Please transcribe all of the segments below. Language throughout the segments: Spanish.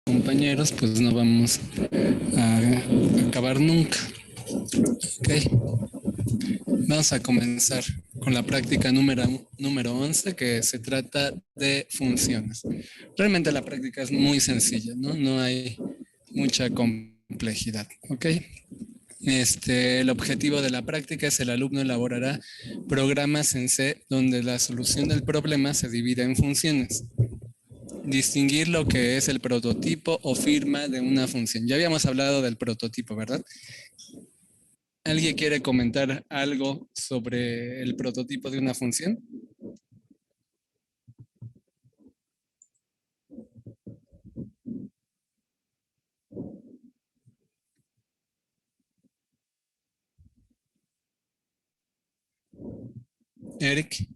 Compañeros, pues no vamos a acabar nunca. Ok, vamos a comenzar con la práctica número 11, que se trata de funciones. Realmente la práctica es muy sencilla, ¿no? No hay mucha complejidad, ¿ok? El objetivo de la práctica es el alumno elaborará programas en C donde la solución del problema se divide en funciones. Distinguir lo que es el prototipo o firma de una función. Ya habíamos hablado del prototipo, ¿verdad? ¿Alguien quiere comentar algo sobre el prototipo de una función? Eric.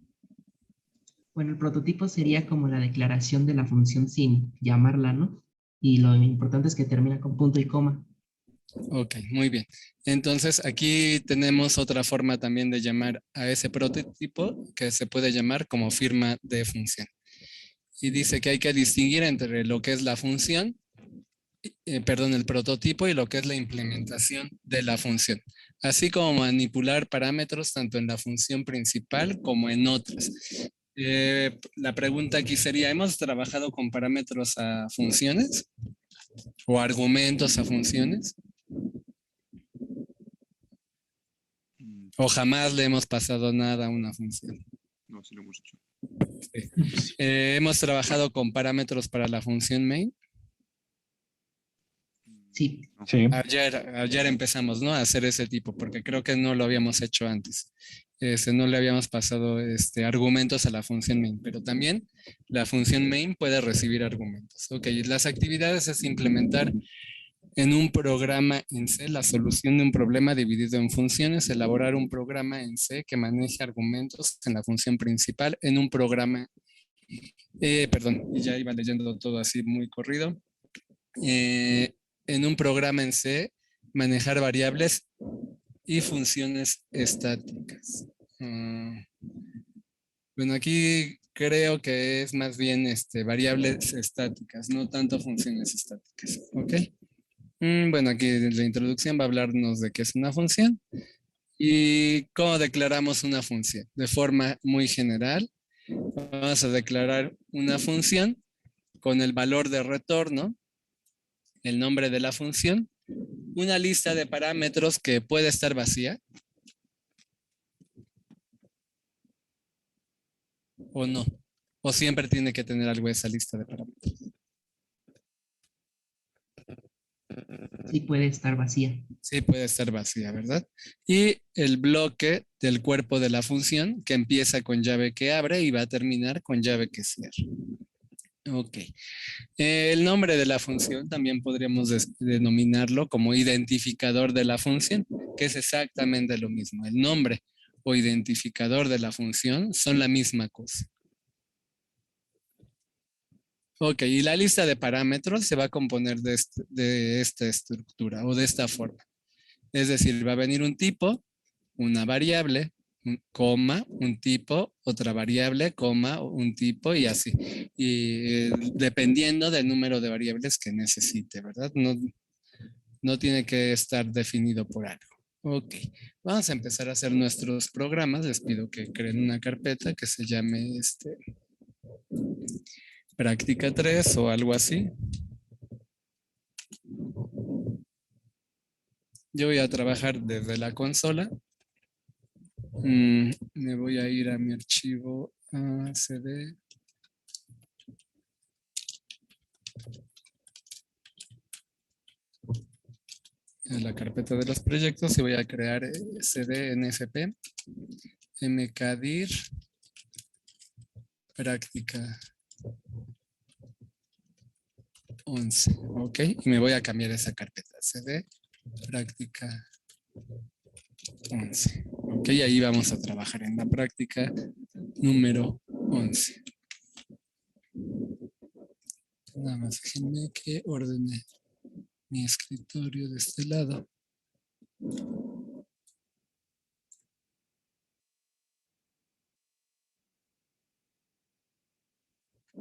Bueno, el prototipo sería como la declaración de la función sin llamarla, ¿no? Y lo importante es que termina con punto y coma. Ok, muy bien. Entonces aquí tenemos otra forma también de llamar a ese prototipo que se puede llamar como firma de función. Y dice que hay que distinguir entre lo que es la función, el prototipo y lo que es la implementación de la función, así como manipular parámetros tanto en la función principal como en otras. La pregunta aquí sería, ¿hemos trabajado con parámetros a funciones o argumentos a funciones? ¿O jamás le hemos pasado nada a una función? No, sí lo hemos hecho. Sí. ¿Hemos trabajado con parámetros para la función main? Sí. Sí. Ayer empezamos, ¿no? A hacer ese tipo, porque creo que no lo habíamos hecho antes. No le habíamos pasado argumentos a la función main, pero también la función main puede recibir argumentos. Ok, las actividades es implementar en un programa en C la solución de un problema dividido en funciones, elaborar un programa en C que maneje argumentos en la función principal en un programa, perdón, ya iba leyendo todo así muy corrido. En un programa en C, manejar variables y funciones estáticas. Bueno, aquí creo que es más bien variables estáticas, no tanto funciones estáticas. ¿Ok? Bueno, aquí la introducción va a hablarnos de qué es una función y cómo declaramos una función. De forma muy general, vamos a declarar una función con el valor de retorno, el nombre de la función, una lista de parámetros que puede estar vacía o no, o siempre tiene que tener algo esa lista de parámetros. Sí puede estar vacía. Sí, puede estar vacía, ¿verdad? Y el bloque del cuerpo de la función que empieza con llave que abre y va a terminar con llave que cierra. Ok. El nombre de la función también podríamos denominarlo como identificador de la función, que es exactamente lo mismo. El nombre o identificador de la función son la misma cosa. Ok, y la lista de parámetros se va a componer de esta estructura o de esta forma. Es decir, va a venir un tipo, una variable, coma, un tipo, otra variable, coma, un tipo y así. Y dependiendo del número de variables que necesite, ¿verdad? No tiene que estar definido por algo. Ok, vamos a empezar a hacer nuestros programas. Les pido que creen una carpeta que se llame práctica 3 o algo así. Yo voy a trabajar desde la consola. Me voy a ir a mi archivo CD. A la carpeta de los proyectos y voy a crear cdnfp mkdir práctica 11. Ok, y me voy a cambiar esa carpeta cd práctica 11. Ok, ahí vamos a trabajar en la práctica número 11. Nada más déjenme que ordene mi escritorio de este lado.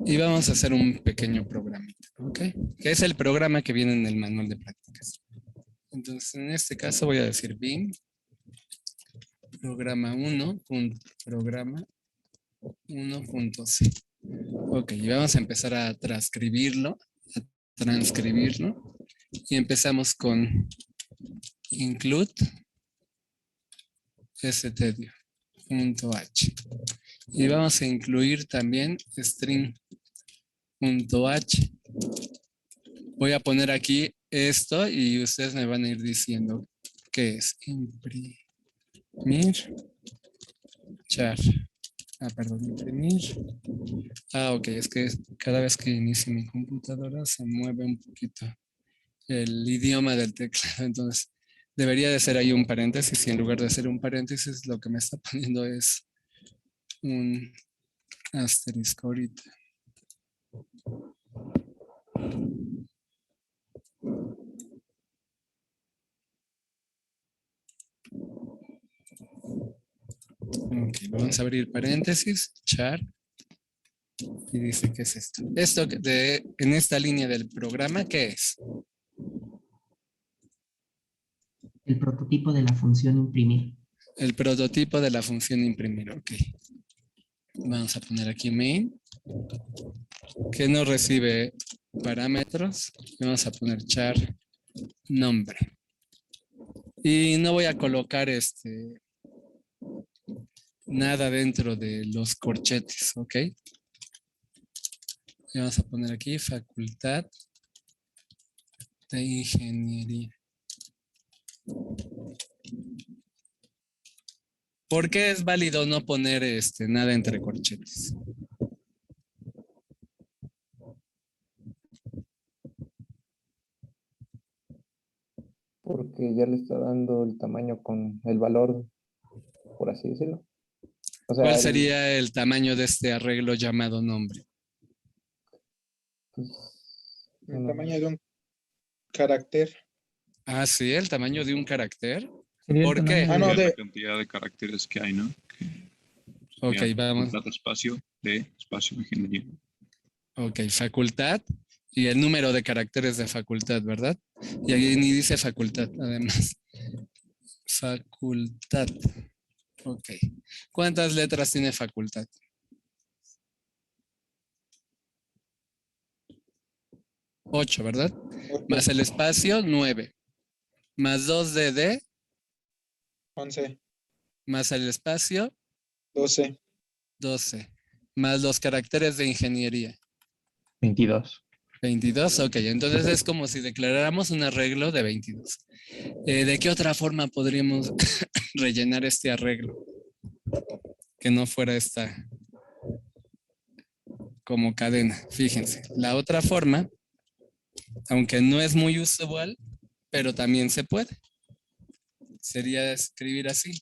Y vamos a hacer un pequeño programita, ¿ok? Que es el programa que viene en el manual de prácticas. Entonces, en este caso voy a decir bin programa 1, programa 1.c. Ok, y vamos a empezar a transcribirlo. Y empezamos con include stdio.h. Y vamos a incluir también string.h. Voy a poner aquí esto y ustedes me van a ir diciendo qué es imprimir char. Perdón, imprimir. Ok, es que cada vez que inicio mi computadora se mueve un poquito el idioma del teclado, entonces debería de ser ahí un paréntesis y en lugar de ser un paréntesis lo que me está poniendo es un asterisco ahorita. Ok, vamos a abrir paréntesis, char, y dice ¿qué es esto? Esto en esta línea del programa, ¿qué es? El prototipo de la función imprimir. El prototipo de la función imprimir, ok. Vamos a poner aquí main, que nos recibe parámetros, y vamos a poner char nombre. Y no voy a colocar nada dentro de los corchetes, ¿ok? Y vamos a poner aquí facultad de ingeniería. ¿Por qué es válido no poner nada entre corchetes? Porque ya le está dando el tamaño con el valor, por así decirlo. O sea, ¿Cuál sería el tamaño de este arreglo llamado nombre? pues, El tamaño de un carácter. Ah, sí, el tamaño de un carácter. Sería el ¿Por tamaño qué? Ah, no, La de, cantidad de caracteres que hay, ¿no? Ok, Ya, vamos. contrato espacio de espacio ingeniería. Ok, facultad y el número de caracteres de facultad, ¿verdad? Y aquí ni dice facultad, además. Facultad. Ok. ¿Cuántas letras tiene facultad? 8, ¿verdad? Más el espacio, 9. Más 2 de D, 11, más el espacio, 12, 12. Más los caracteres de ingeniería. 22. 22, ok. Entonces es como si declaráramos un arreglo de 22. ¿De qué otra forma podríamos rellenar este arreglo? Que no fuera esta como cadena. Fíjense, la otra forma, aunque no es muy usual, pero también se puede. Sería escribir así.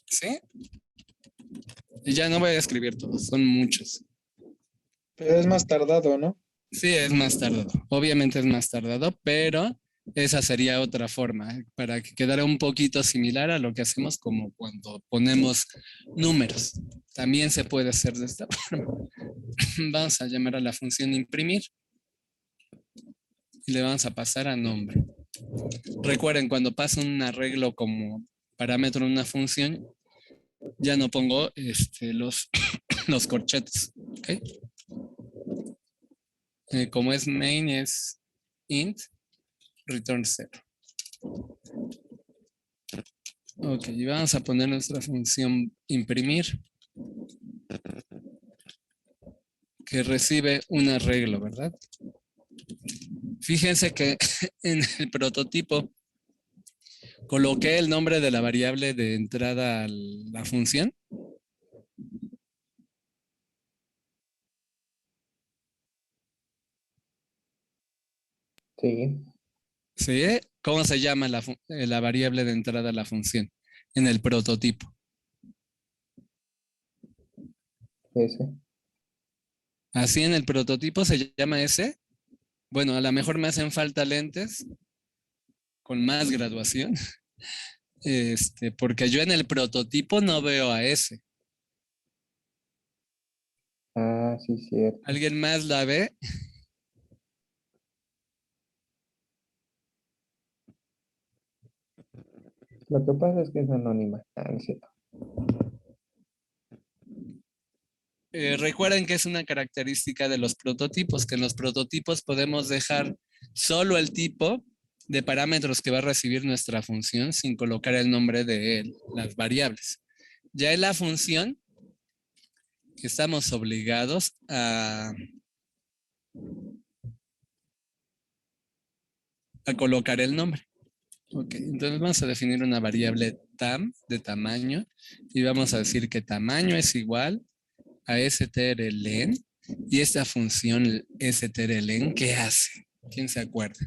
¿Sí? Y ya no voy a escribir todos, son muchos. pero es más tardado, ¿no? Sí, es más tardado. Obviamente es más tardado, pero esa sería otra forma, para que quedara un poquito similar a lo que hacemos como cuando ponemos números. También se puede hacer de esta forma. Vamos a llamar a la función imprimir y le vamos a pasar a nombre. Recuerden, cuando paso un arreglo como parámetro en una función, ya no pongo los corchetes. ¿Okay? Como es main, es int, return 0. Ok, y vamos a poner nuestra función imprimir, que recibe un arreglo, ¿verdad? Fíjense que en el prototipo, Coloqué el nombre de la variable de entrada a la función. Sí, ¿Sí? ¿Cómo se llama la variable de entrada a la función en el prototipo? ese. Así en el prototipo se llama ese. Bueno, a lo mejor me hacen falta lentes con más graduación, porque yo en el prototipo no veo a ese. Ah, sí, cierto. ¿Alguien más la ve? Lo que pasa es que es anónima. Ah, no es cierto. Recuerden que es una característica de los prototipos, que en los prototipos podemos dejar solo el tipo de parámetros que va a recibir nuestra función sin colocar el nombre de las variables. Ya en la función estamos obligados a colocar el nombre. Ok, entonces vamos a definir una variable tam de tamaño y vamos a decir que tamaño es igual a strlen y esta función strlen, ¿qué hace? ¿Quién se acuerda?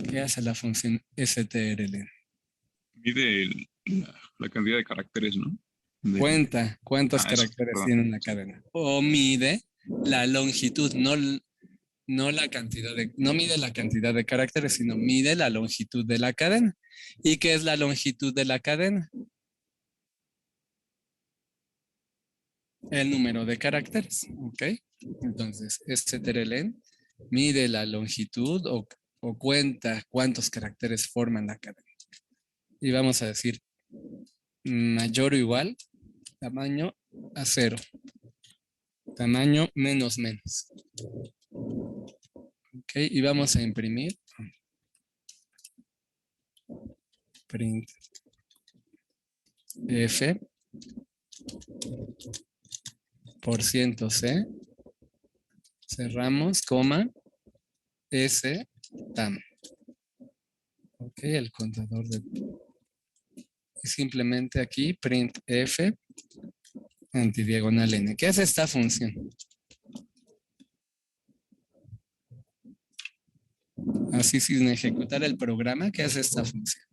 ¿Qué hace la función strlen? Mide la cantidad de caracteres, ¿no? Cuenta cuántos Eso, caracteres perdón. tiene una Sí. cadena. O mide la longitud, no la cantidad no mide la cantidad de caracteres, sino mide la longitud de la cadena. ¿Y qué es la longitud de la cadena? El número de caracteres, ¿ok? Entonces, strlen mide la longitud o cuenta cuántos caracteres forman la cadena. Y vamos a decir mayor o igual, tamaño a 0, tamaño menos menos. Ok, y vamos a imprimir print f por ciento c, cerramos, coma, s tam. Ok, el contador de... Y simplemente aquí print f antidiagonal n. ¿Qué hace esta función? Así sin ejecutar el programa, ¿qué hace esta función?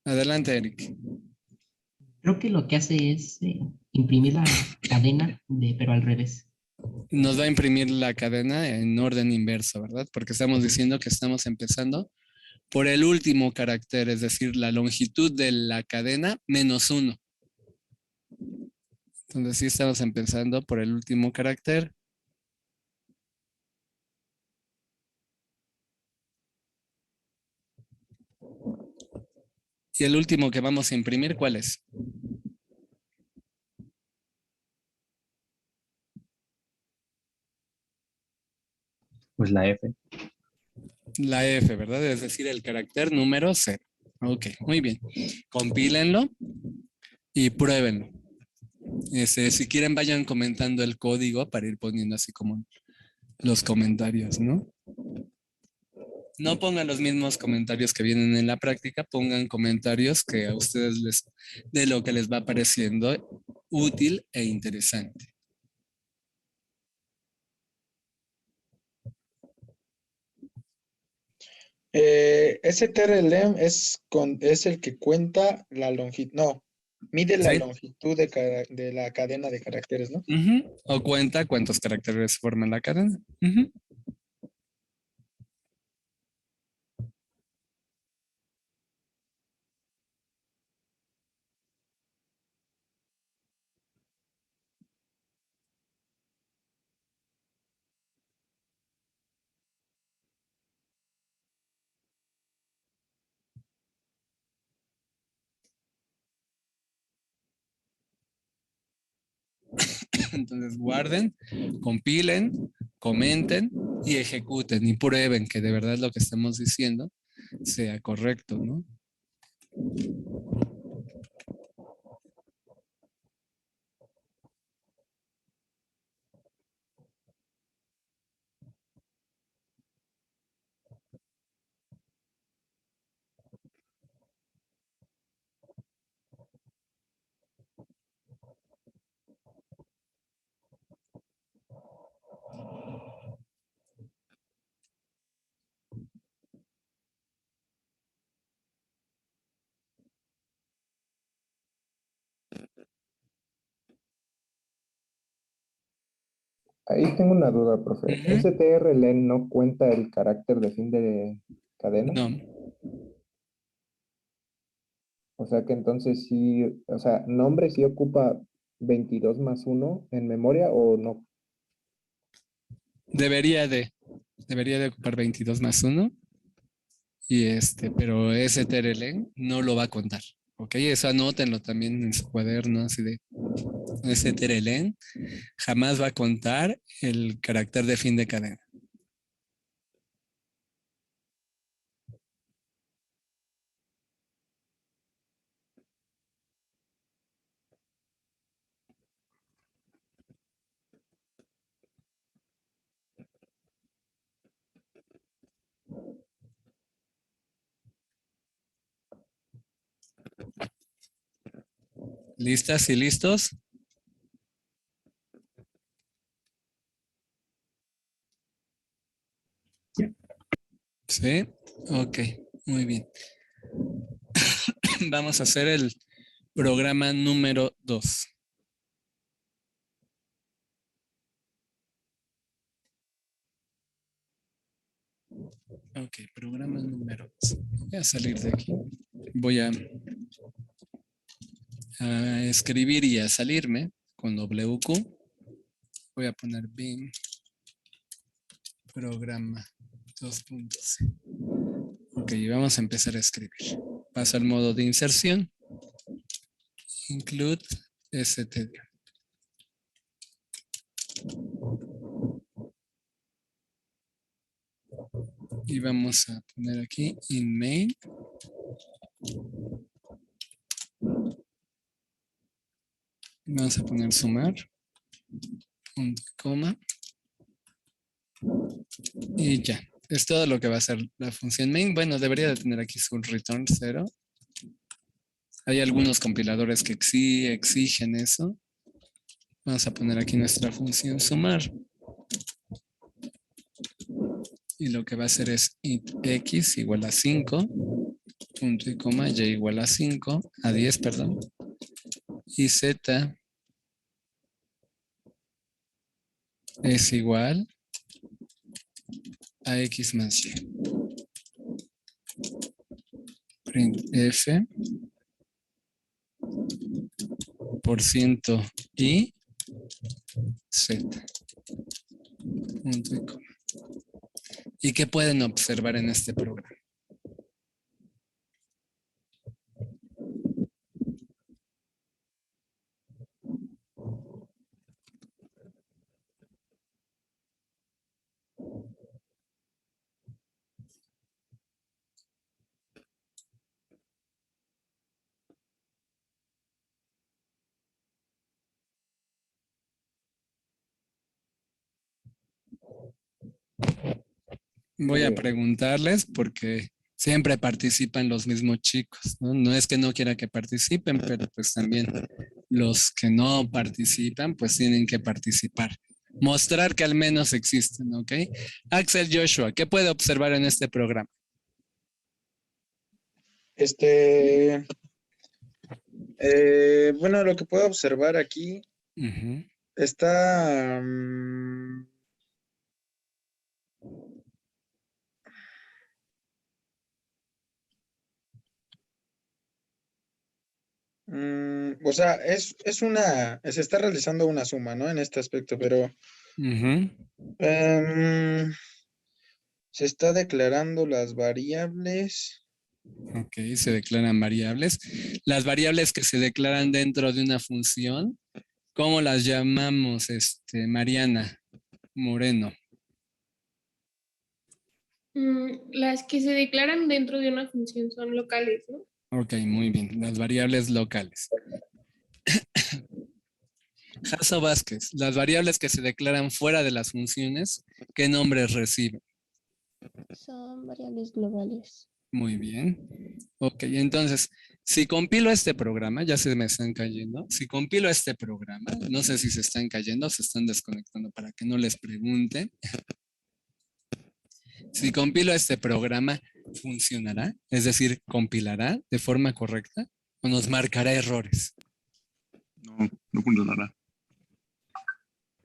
Adelante, Eric. Creo que lo que hace es imprimir la cadena, pero al revés. Nos va a imprimir la cadena en orden inverso, ¿verdad? Porque estamos diciendo que estamos empezando por el último carácter, es decir, la longitud de la cadena menos 1. Entonces sí estamos empezando por el último carácter. Y el último que vamos a imprimir, ¿cuál es? Pues la F. La F, ¿verdad? Es decir, el carácter número 0. Ok, muy bien. Compílenlo y pruébenlo. Si quieren, vayan comentando el código para ir poniendo así como los comentarios, ¿no? No pongan los mismos comentarios que vienen en la práctica, pongan comentarios que a ustedes de lo que les va pareciendo útil e interesante. STRLM es el que cuenta la longitud, no, mide la ¿Sí? longitud de la cadena de caracteres, ¿no? O cuenta cuántos caracteres forman la cadena. Entonces guarden, compilen, comenten y ejecuten y prueben que de verdad lo que estamos diciendo sea correcto, ¿no? Ahí tengo una duda, profe. Ujú. ¿strlen no cuenta el carácter de fin de cadena? No, O sea que entonces sí, o sea, nombre sí ocupa 22 más uno en memoria o no. debería de ocupar 22 más uno. Y pero ese TRL no lo va a contar. Ok, eso anótenlo también en su cuaderno, así de ese TRL jamás va a contar el carácter de fin de cadena. ¿Listas y listos? Sí, ok, muy bien. Vamos a hacer el programa número 2. Ok, programa número 2. Voy a salir de aquí. Voy a escribir y a salirme con WQ. Voy a poner bin programa 2 puntos. Ok, vamos a empezar a escribir. Paso al modo de inserción. Include std. Y vamos a poner aquí in main. Vamos a poner sumar. Punto, coma. Y ya. Es todo lo que va a hacer la función main. Bueno, debería de tener aquí su return 0. Hay algunos compiladores que exigen eso. Vamos a poner aquí nuestra función sumar. Y lo que va a hacer es int x igual a 5, punto y coma, y igual a 5, a 10, perdón. Y z es igual a x más y. Print f por ciento y z. Punto y coma. ¿Y qué pueden observar en este programa? Voy a preguntarles porque siempre participan los mismos chicos, ¿no? No es que no quiera que participen, pero pues también los que no participan, pues tienen que participar. Mostrar que al menos existen, ¿ok? Axel Joshua, ¿qué puede observar en este programa? Bueno, lo que puedo observar aquí Ujú. está... o sea, se está realizando una suma, ¿no? En este aspecto, pero Ujú. em, se está declarando las variables. Ok, se declaran variables. Las variables que se declaran dentro de una función, ¿cómo las llamamos, Mariana Moreno? Las que se declaran dentro de una función son locales, ¿no? Ok, muy bien. Las variables locales. Jaso Vázquez, las variables que se declaran fuera de las funciones, ¿qué nombres reciben? Son variables globales. Muy bien. Ok, entonces, si compilo este programa, ya se me están cayendo. Si compilo este programa, no sé si se están cayendo o se están desconectando para que no les pregunte. Si compilo este programa, ¿funcionará? Es decir, ¿compilará de forma correcta o nos marcará errores? No, no funcionará.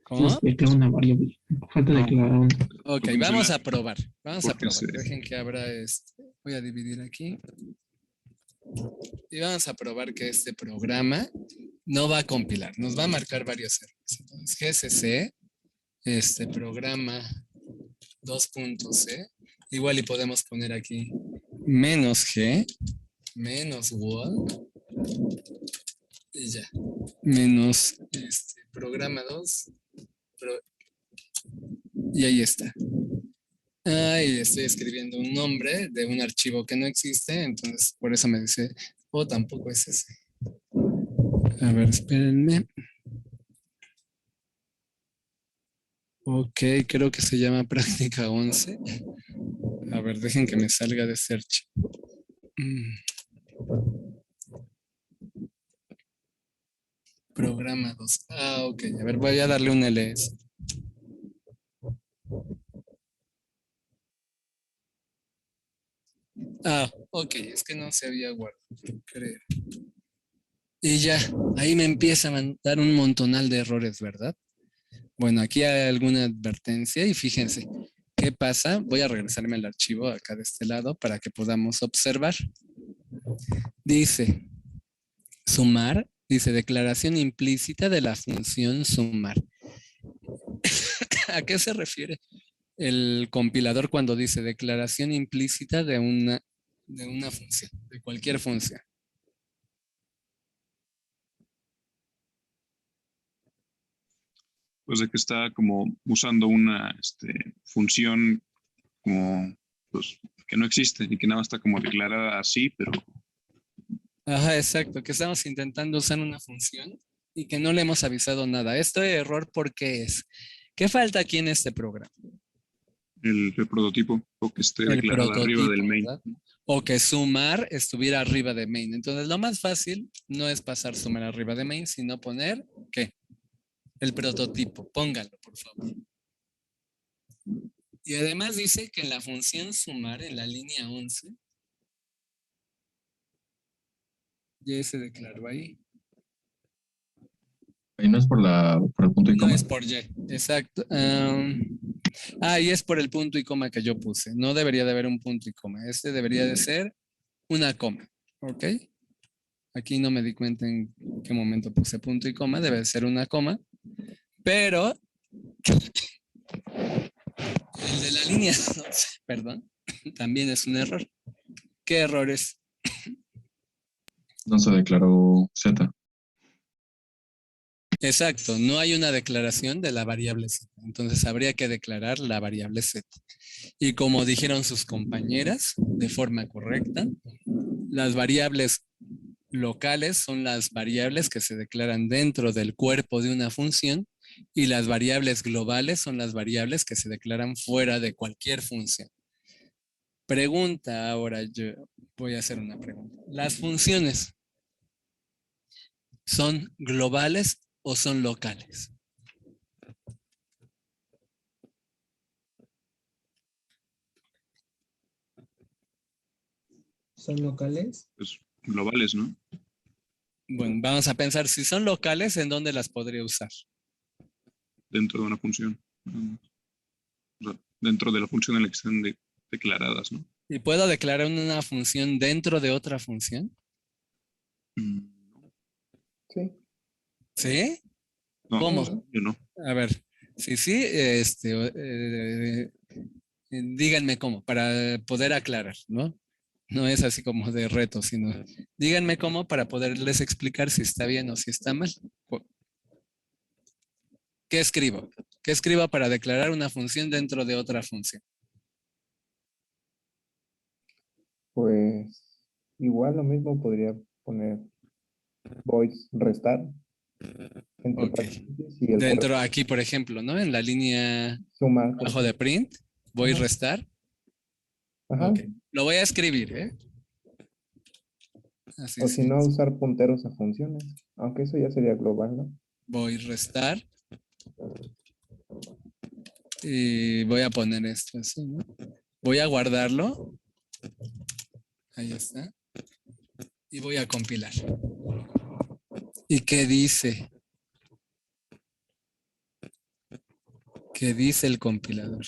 ¿Cómo? Declara una variable. Falta No. declarar una. Ok, Porque vamos se la- a probar. Vamos a porque probar. se- Dejen que abra este. Voy a dividir aquí. Y vamos a probar que este programa no va a compilar. Nos va a marcar varios errores. Entonces, GCC, este programa 2.c. Igual y podemos poner aquí -g, menos wall, y ya. Menos este programa 2. Y ahí está. Y estoy escribiendo un nombre de un archivo que no existe, entonces por eso me dice, tampoco es ese. A ver, espérenme. Ok, creo que se llama práctica 11. A ver, dejen que me salga de ese archivo. Programa 2. Ok. A ver, voy a darle un ls. Ok. Es que no se había guardado, creo. Y ya, ahí me empieza a mandar un montonal de errores, ¿verdad? Bueno, aquí hay alguna advertencia y fíjense, ¿qué pasa? Voy a regresarme al archivo acá de este lado para que podamos observar. Dice, sumar, dice declaración implícita de la función sumar. ¿A qué se refiere el compilador cuando dice declaración implícita de una función, de cualquier función? Pues de que está como usando una función como pues que no existe y que nada más está como declarada así, pero Ajá, exacto, que estamos intentando usar una función y que no le hemos avisado nada. Este error, ¿por qué es? ¿Qué falta aquí en este programa? el prototipo o que esté El declarada arriba del prototipo, main. ¿verdad? O que sumar estuviera arriba de main. Entonces, lo más fácil no es pasar sumar arriba de main, sino poner, ¿qué? El prototipo. Póngalo, por favor. Y además dice que en la función sumar, en la línea 11, ya se declaró ahí. Ahí no es por el punto y No coma. es por Y, exacto. Y es por el punto y coma que yo puse. No debería de haber un punto y coma. Este debería de ser una coma. ¿Ok? Aquí no me di cuenta en qué momento puse punto y coma. Debe de ser una coma. Pero el de la línea 12, perdón, también es un error. ¿Qué error es? No se declaró Z. Exacto, no hay una declaración de la variable Z. Entonces habría que declarar la variable Z. Y como dijeron sus compañeras, de forma correcta, las variables locales son las variables que se declaran dentro del cuerpo de una función y las variables globales son las variables que se declaran fuera de cualquier función. Pregunta, ahora yo voy a hacer una pregunta. ¿Las funciones son globales o son locales? ¿Son locales? Pues globales, ¿no? Bueno, vamos a pensar si son locales, ¿en dónde las podría usar? Dentro de una función. O sea, dentro de la función en la que están declaradas, ¿no? ¿Y puedo declarar una función dentro de otra función? Mm, Sí. ¿Sí? No, ¿Cómo? yo no. A ver, sí, díganme cómo, para poder aclarar, ¿no? No es así como de reto, sino díganme cómo para poderles explicar si está bien o si está mal. ¿Qué escribo? ¿Qué escribo para declarar una función dentro de otra función? Pues igual lo mismo podría poner voice restar entre Ok. paréntesis y el Dentro aquí, por ejemplo, ¿no? En la línea sumar. por abajo de print, voy a Ajá. restar. Ajá. Ok. Lo voy a escribir, ¿eh? Así O es. si no, usar punteros a funciones. Aunque eso ya sería global, ¿no? Voy a restar. Y voy a poner esto así, ¿no? Voy a guardarlo. Ahí está. Y voy a compilar. ¿Y qué dice? ¿Qué dice el compilador?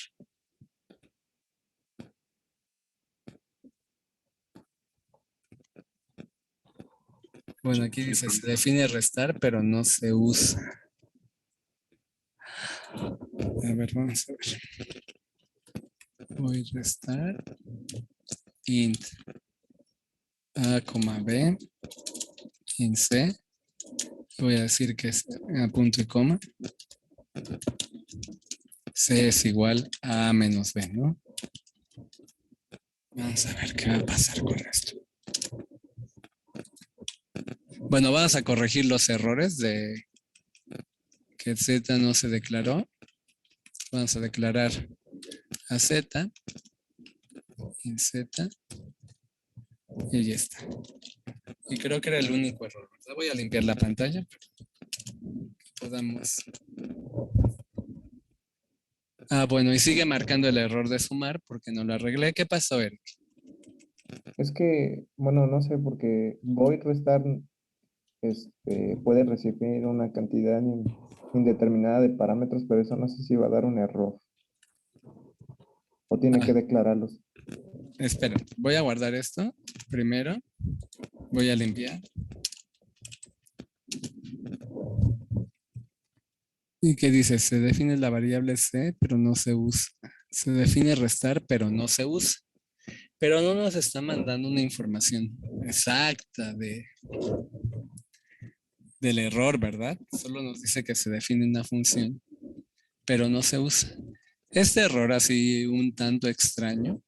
Bueno, aquí dice, se define restar, pero no se usa. A ver, vamos a ver. Voy a restar int a, b, int c. Voy a decir que es a punto y coma. C es igual a menos b, ¿no? Vamos a ver qué va a pasar con esto. Bueno, vamos a corregir los errores de que z no se declaró. Vamos a declarar a z, en z, y ya está. Y creo que era el único error, ¿verdad? Voy a limpiar la pantalla para que podamos. Ah, bueno, y sigue marcando el error de sumar porque no lo arreglé. ¿Qué pasó, Eric? Es que, bueno, no sé, porque void restar puede recibir una cantidad indeterminada de parámetros, pero eso no sé si va a dar un error. O tiene que declararlos. Espera, voy a guardar esto primero. Voy a limpiar. ¿Y qué dice? Se define la variable c, pero no se usa. Se define restar, pero no se usa. Pero no nos está mandando una información exacta del error, ¿verdad? Solo nos dice que se define una función, pero no se usa. Este error así un tanto extraño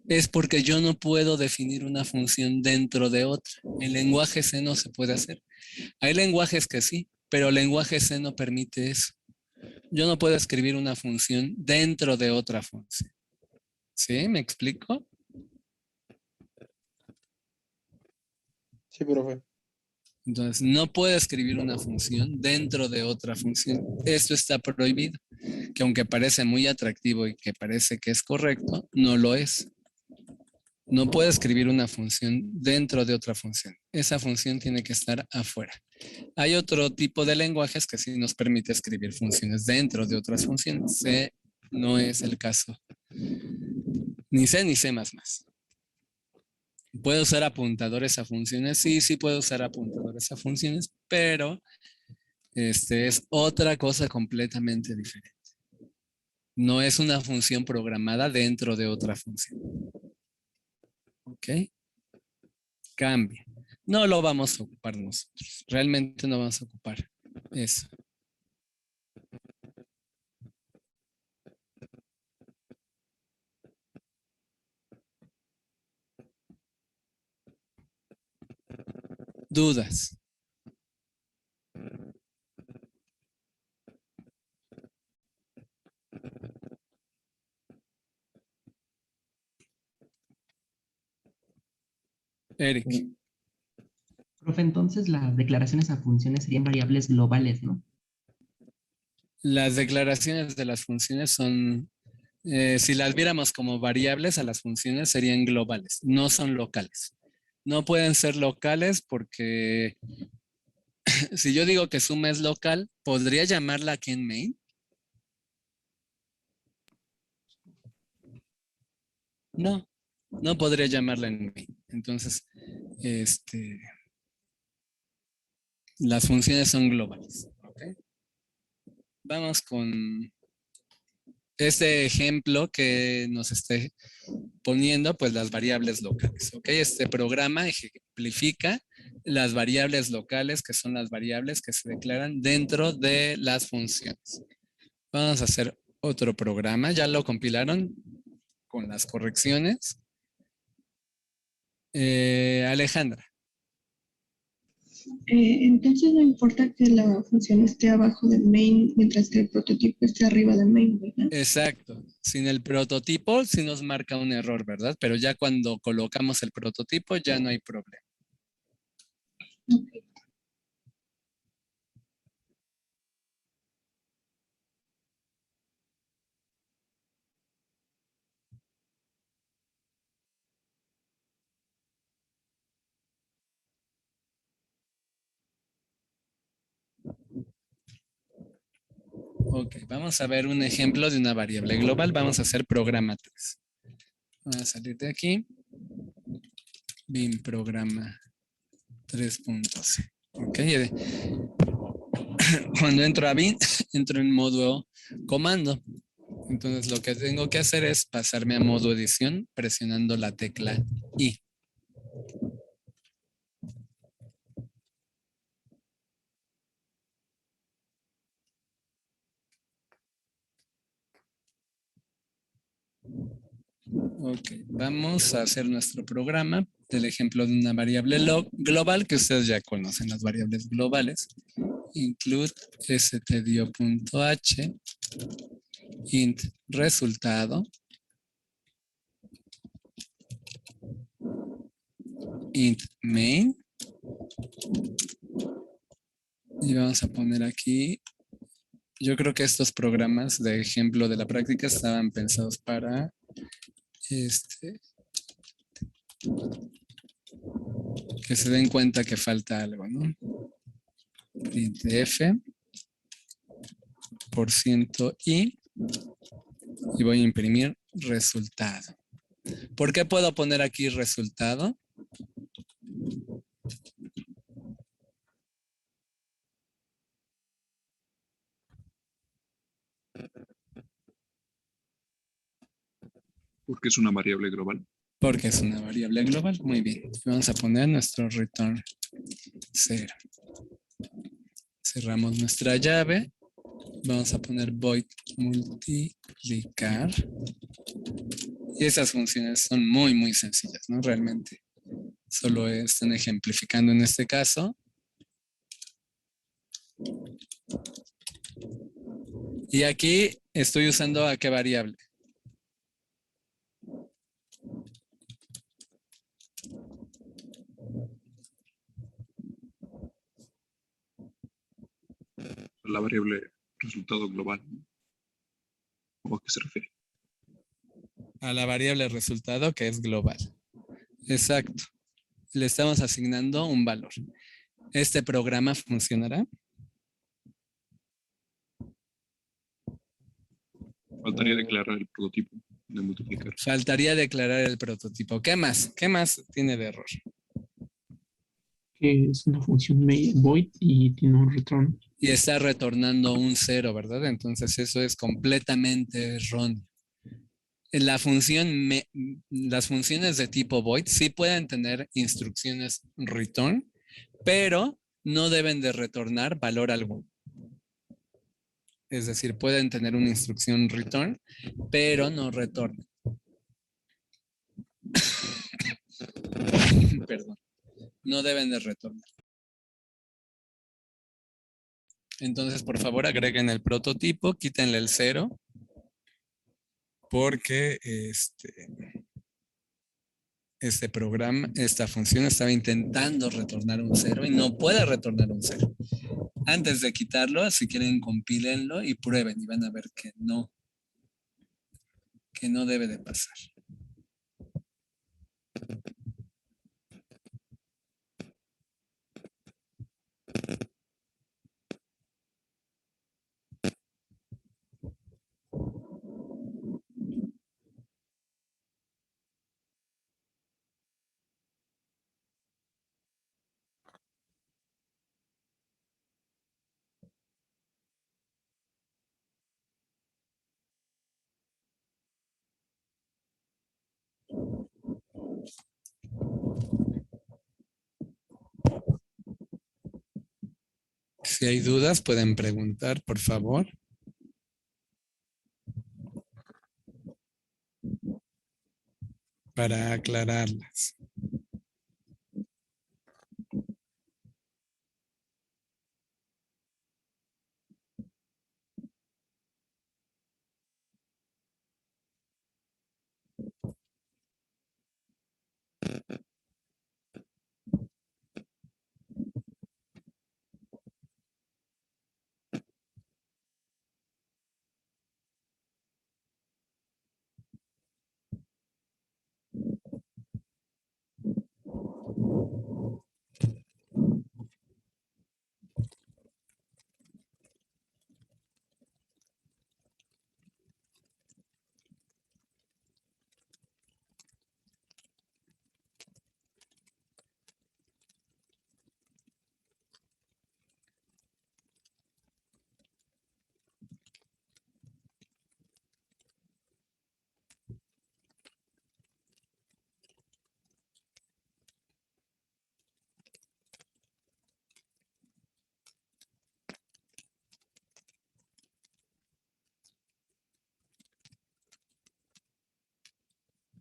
es porque yo no puedo definir una función dentro de otra. En lenguaje C no se puede hacer. Hay lenguajes que sí, pero lenguaje C no permite eso. Yo no puedo escribir una función dentro de otra función. ¿Sí? ¿Me explico? Sí, profe. Entonces, no puedo escribir una función dentro de otra función. Esto está prohibido, que aunque parece muy atractivo y que parece que es correcto, no lo es. No puedo escribir una función dentro de otra función. Esa función tiene que estar afuera. Hay otro tipo de lenguajes que sí nos permite escribir funciones dentro de otras funciones. C no es el caso. Ni C ni C++. ¿Puedo usar apuntadores a funciones? Sí, sí puedo usar apuntadores a funciones, pero es otra cosa completamente diferente. No es una función programada dentro de otra función. ¿Ok? Cambia. No lo vamos a ocupar nosotros. Realmente no vamos a ocupar eso. Dudas. Eric. Profe, entonces las declaraciones a funciones serían variables globales, ¿no? Las declaraciones de las funciones son, si las viéramos como variables a las funciones, serían globales, no son locales. No pueden ser locales porque si yo digo que suma es local, ¿podría llamarla aquí en main? No, no podría llamarla en main. Entonces, las funciones son globales. ¿Okay? Vamos con este ejemplo que nos esté poniendo pues las variables locales. ¿Ok? Este programa ejemplifica las variables locales, que son las variables que se declaran dentro de las funciones. Vamos a hacer otro programa. Ya lo compilaron con las correcciones. Alejandra. Entonces no importa que la función esté abajo del main mientras que el prototipo esté arriba del main, ¿verdad? Exacto. Sin el prototipo sí nos marca un error, ¿verdad? Pero ya cuando colocamos el prototipo ya no hay problema. Okay. Ok, vamos a ver un ejemplo de una variable global. Vamos a hacer programa 3. Voy a salir de aquí. Bin programa 3.c. Ok, cuando entro a bin, entro en modo comando. Entonces lo que tengo que hacer es pasarme a modo edición presionando la tecla I. Ok, vamos a hacer nuestro programa del ejemplo de una variable global que ustedes ya conocen, las variables globales. Include stdio.h int resultado int main y vamos a poner aquí, yo creo que estos programas de ejemplo de la práctica estaban pensados para que se den cuenta que falta algo, ¿no? Printf %i y voy a imprimir resultado. ¿Por qué puedo poner aquí resultado? Porque es una variable global. Porque es una variable global. Muy bien. Vamos a poner nuestro return 0. Cerramos nuestra llave. Vamos a poner void multiplicar. Y esas funciones son muy, muy sencillas, ¿no? Realmente. Solo están ejemplificando en este caso. Y aquí estoy usando ¿a qué variable? La variable resultado global, ¿no? ¿O a qué se refiere? A la variable resultado que es global. Exacto. Le estamos asignando un valor. ¿Este programa funcionará? Faltaría declarar el prototipo de multiplicar. Faltaría declarar el prototipo. ¿Qué más? ¿Qué más tiene de error? Que es una función void y tiene un return. Y está retornando un 0, ¿verdad? Entonces eso es completamente erróneo. La función las funciones de tipo void sí pueden tener instrucciones return, pero no deben de retornar valor alguno. Es decir, pueden tener una instrucción return, pero no retornan. Perdón. No deben de retornar. Entonces, por favor, agreguen el prototipo, quítenle el 0, porque este programa, esta función estaba intentando retornar un 0 y no puede retornar un 0. Antes de quitarlo, si quieren, compílenlo y prueben y van a ver que no debe de pasar. Si hay dudas, pueden preguntar, por favor. Para aclararlas.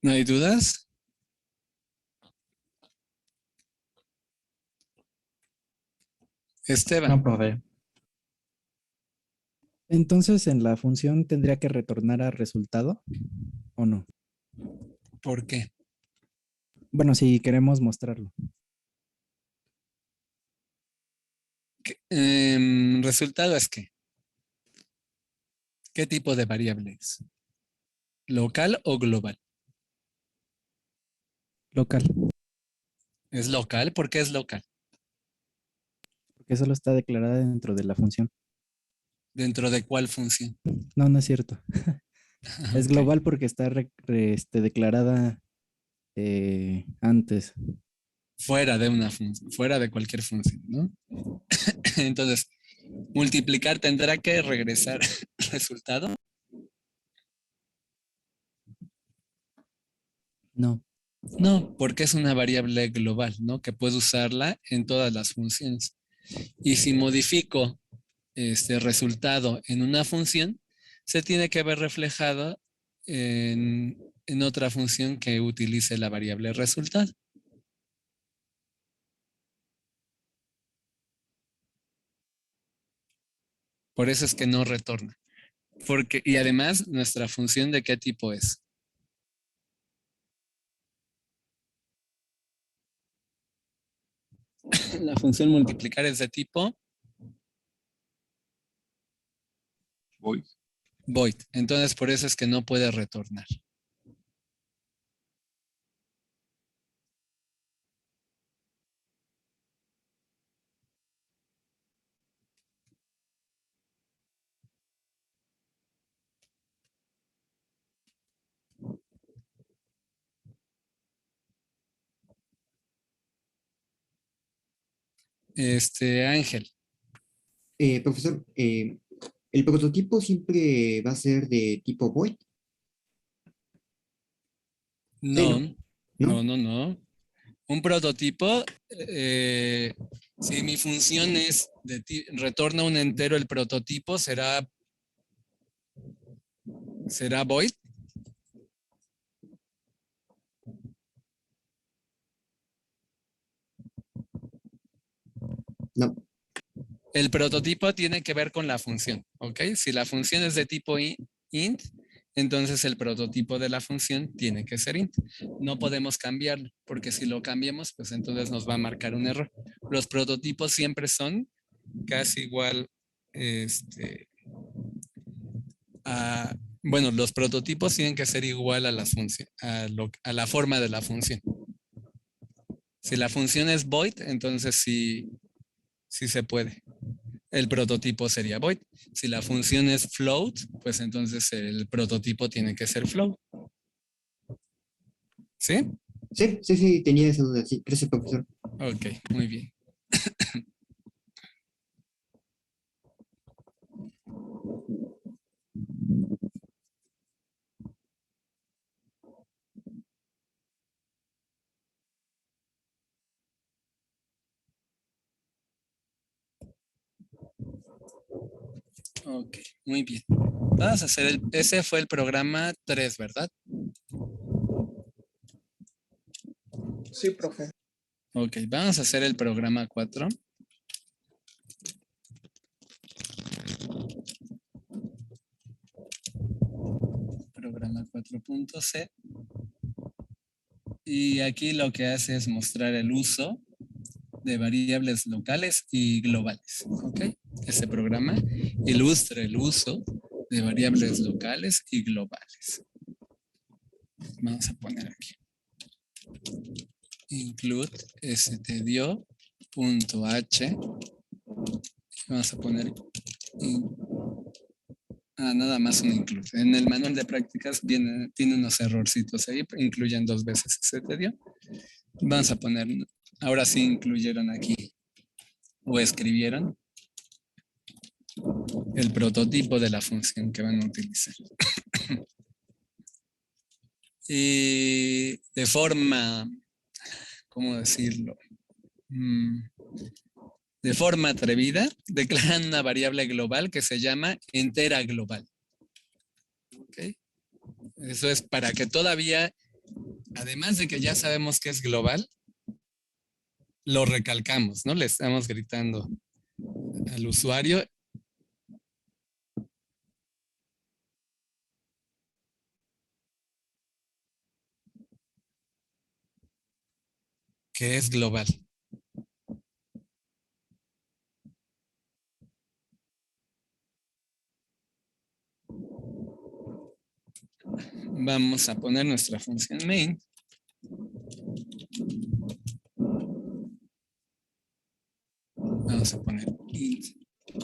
¿No hay dudas? Esteban. No, profe. Entonces, en la función tendría que retornar a resultado o no. ¿Por qué? Bueno, si queremos mostrarlo. Resultado es que, ¿qué tipo de variable es? ¿Local o global? Local, ¿Es local? ¿Por qué es local? porque solo está declarada dentro de la función. ¿Dentro de cuál función? No, no es cierto. Es Ok. global porque está declarada antes. Fuera de una función, fuera de cualquier función, ¿no? Entonces, multiplicar tendrá que regresar resultado. No. No, porque es una variable global, ¿no? Que puedo usarla en todas las funciones. Y si modifico este resultado en una función, se tiene que ver reflejado en otra función que utilice la variable resultado. Por eso es que no retorna. Porque, y además, nuestra función de qué tipo es. La función multiplicar es de tipo Void. void. Entonces, por eso es que no puede retornar. Ángel, Profesor, el prototipo siempre va a ser de tipo void. no, ¿No? no. Un prototipo, si mi función es retorna un entero, el prototipo será void. No. El prototipo tiene que ver con la función, ¿ok? Si la función es de tipo int, entonces el prototipo de la función tiene que ser int. No podemos cambiarlo, porque si lo cambiamos, pues entonces nos va a marcar un error. Los prototipos siempre son casi igual, bueno, los prototipos tienen que ser igual a la función, a la forma de la función. Si la función es void, entonces sí se puede. El prototipo sería void. Si la función es float, pues entonces el prototipo tiene que ser float. ¿Sí? Sí, tenía esa duda. Sí, gracias, profesor. Ok, muy bien. Ok, muy bien. Vamos a hacer ese fue el programa 3, ¿verdad? Sí, profe. Ok, vamos a hacer el programa 4. Programa 4.c. Y aquí lo que hace es mostrar el uso de variables locales y globales. ¿Ok? Este programa ilustra el uso de variables locales y globales. Vamos a poner aquí. Include stdio.h. Vamos a poner nada más un include. En el manual de prácticas tiene unos errorcitos ahí, incluyen 2 veces stdio. Vamos a poner, ahora sí incluyeron aquí o escribieron el prototipo de la función que van a utilizar. Y de forma, ¿cómo decirlo? De forma atrevida, declaran una variable global que se llama entera global. ¿Okay? Eso es para que todavía además de que ya sabemos que es global, lo recalcamos, ¿no? Le estamos gritando al usuario que es global. Vamos a poner nuestra función main. Vamos a poner int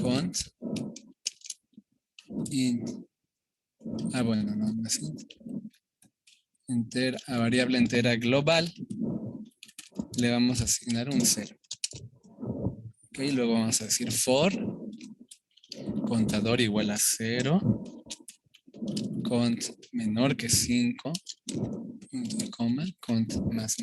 cont int. Bueno, no es int. A variable entera global le vamos a asignar un 0. Ok, luego vamos a decir for contador igual a 0, cont menor que 5, punto y coma, cont más.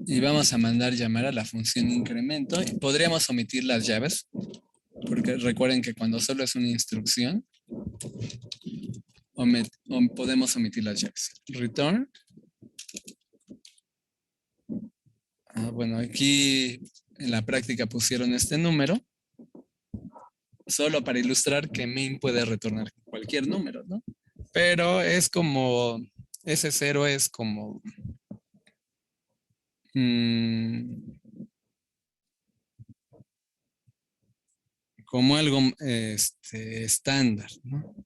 Y vamos a mandar llamar a la función incremento. Y podríamos omitir las llaves, porque recuerden que cuando solo es una instrucción, podemos omitir las llaves. Return. Bueno, aquí en la práctica pusieron este número, solo para ilustrar que main puede retornar cualquier número, ¿no? Pero es como, ese 0 es como como algo estándar, ¿no?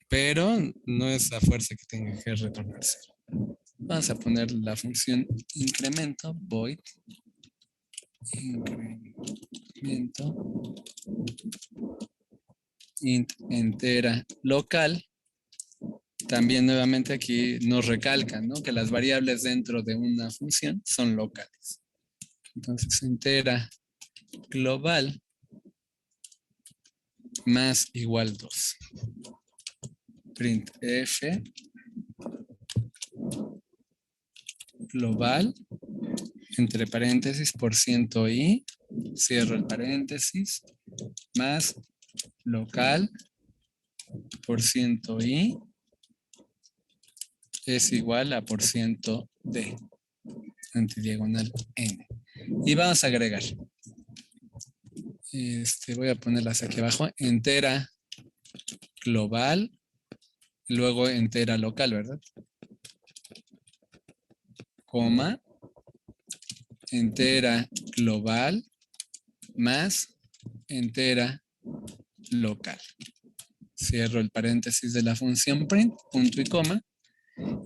Pero no es a fuerza que tenga que retornar 0. Vamos a poner la función incremento, void incremento int entera local. También nuevamente aquí nos recalcan, ¿no? Que las variables dentro de una función son locales. Entonces entera global más igual 2. Printf global entre paréntesis %i, cierro el paréntesis, más local %i es igual a %d antidiagonal n. Y vamos a agregar. Voy a ponerlas aquí abajo. Entera global, luego entera local, ¿verdad? Coma, entera global más entera local. Cierro el paréntesis de la función print, punto y coma.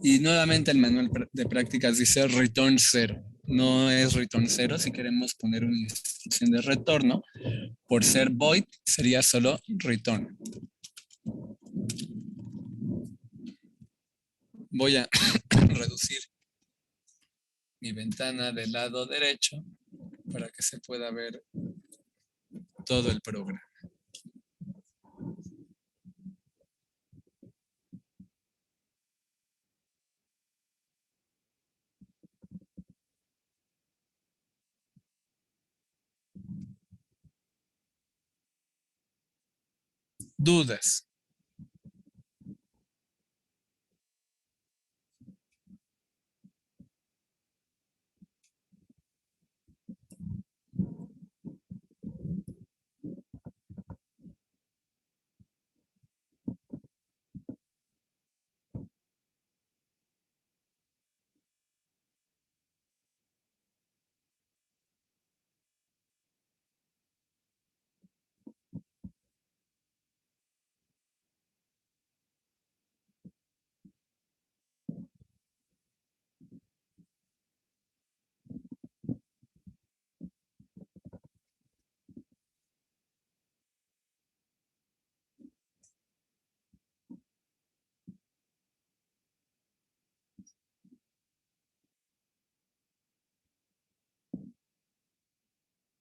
Y nuevamente el manual de prácticas dice return 0. No es return 0 si queremos poner una instrucción de retorno. Por ser void sería solo return. Voy a reducir mi ventana del lado derecho para que se pueda ver todo el programa. ¿Dudas?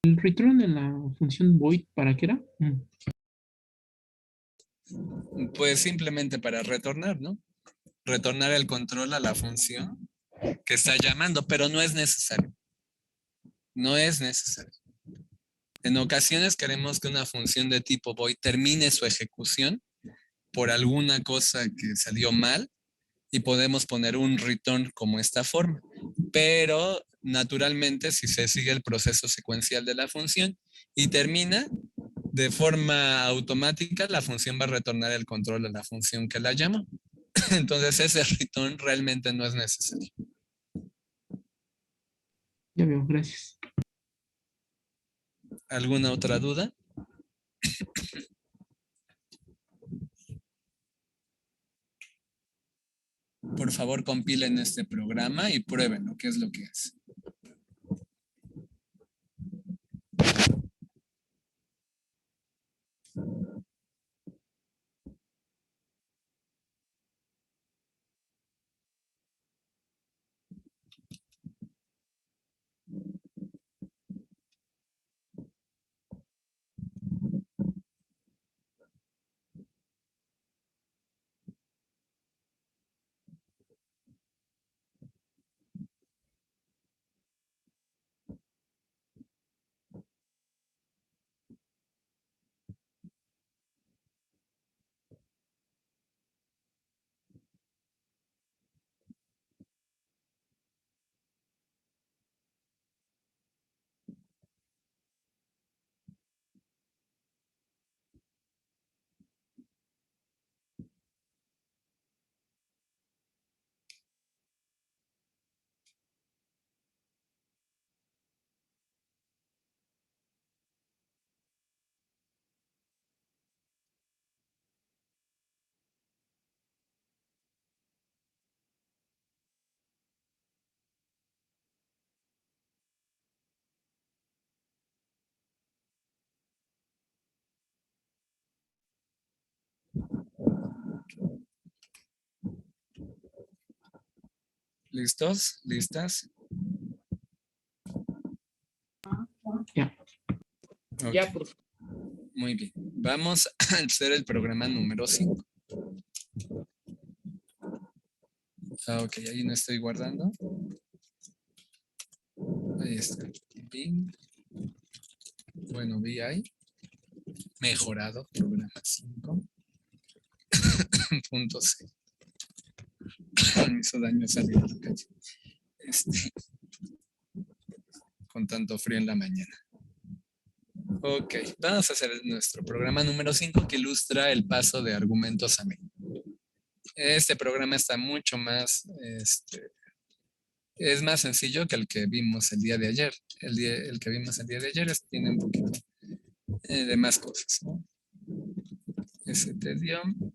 El return en la función void, ¿para qué era? Pues simplemente para retornar, ¿no? Retornar el control a la función que está llamando, pero no es necesario. No es necesario. En ocasiones queremos que una función de tipo void termine su ejecución por alguna cosa que salió mal y podemos poner un return como esta forma. Pero naturalmente, si se sigue el proceso secuencial de la función y termina de forma automática, la función va a retornar el control a la función que la llama. Entonces ese return realmente no es necesario. Ya veo, gracias. ¿Alguna otra duda? Por favor, compilen este programa y prueben qué es lo que es. ¿Listos? ¿Listas? Ya. Okay. Ya, por favor. Muy bien. Vamos a hacer el programa número 5. Ok, ahí no estoy guardando. Ahí está. Bing. Bueno, VI. Mejorado. Programa 5. Punto C. Me hizo daño salir a la calle. Con tanto frío en la mañana. Ok, vamos a hacer nuestro programa número 5 que ilustra el paso de argumentos a main. Este programa está mucho más, es más sencillo que el que vimos el día de ayer. El que vimos el día de ayer tiene un poquito de más cosas, ¿no? stdium.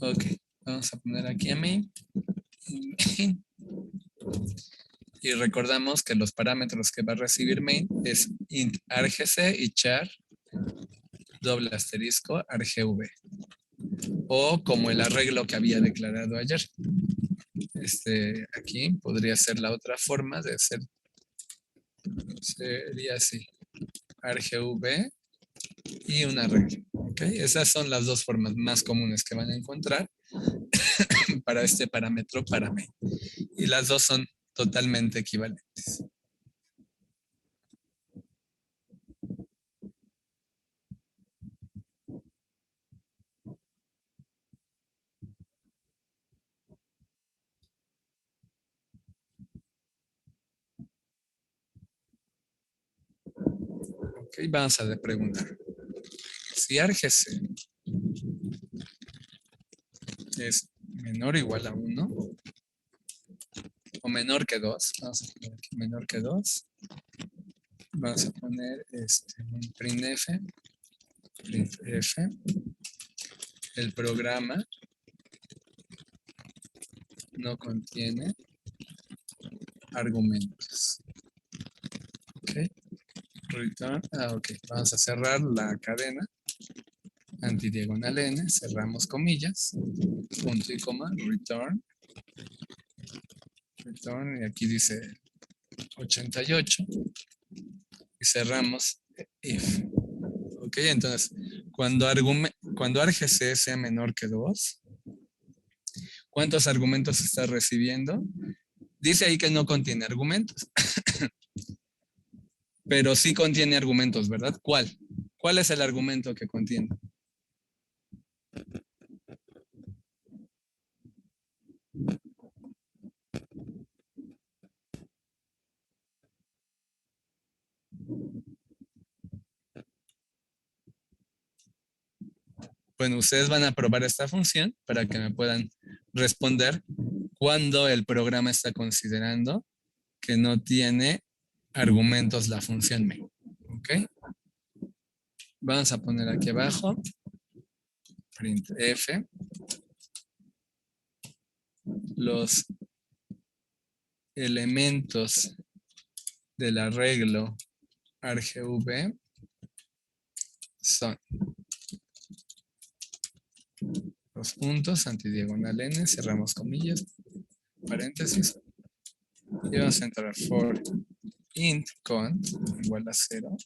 Ok, vamos a poner aquí a main. Y recordamos que los parámetros que va a recibir main es int argc y char * argv. O como el arreglo que había declarado ayer. Aquí podría ser la otra forma de ser. Sería así. argv y un arreglo. ¿Okay? Esas son las dos formas más comunes que van a encontrar para este parámetro para main. Y las dos son totalmente equivalentes. Ok, vamos a preguntar. Si argc es menor o igual a 1 o menor que 2, vamos a poner aquí menor que 2, vamos a poner un printf, el programa no contiene argumentos. Ok, return, ok, vamos a cerrar la cadena antidiagonal n, cerramos comillas, punto y coma, return, y aquí dice 88 y cerramos if. Ok, entonces cuando argc sea menor que 2, ¿Cuántos argumentos está recibiendo? Dice ahí que no contiene argumentos. Pero sí contiene argumentos, ¿verdad? ¿Cuál? ¿Cuál es el argumento que contiene? Bueno, ustedes van a probar esta función para que me puedan responder cuando el programa está considerando que no tiene argumentos la función main. ¿Ok? Vamos a poner aquí abajo printf los elementos del arreglo argv son los puntos, antidiagonal n, cerramos comillas, paréntesis, y vamos a entrar for int cont igual a 0,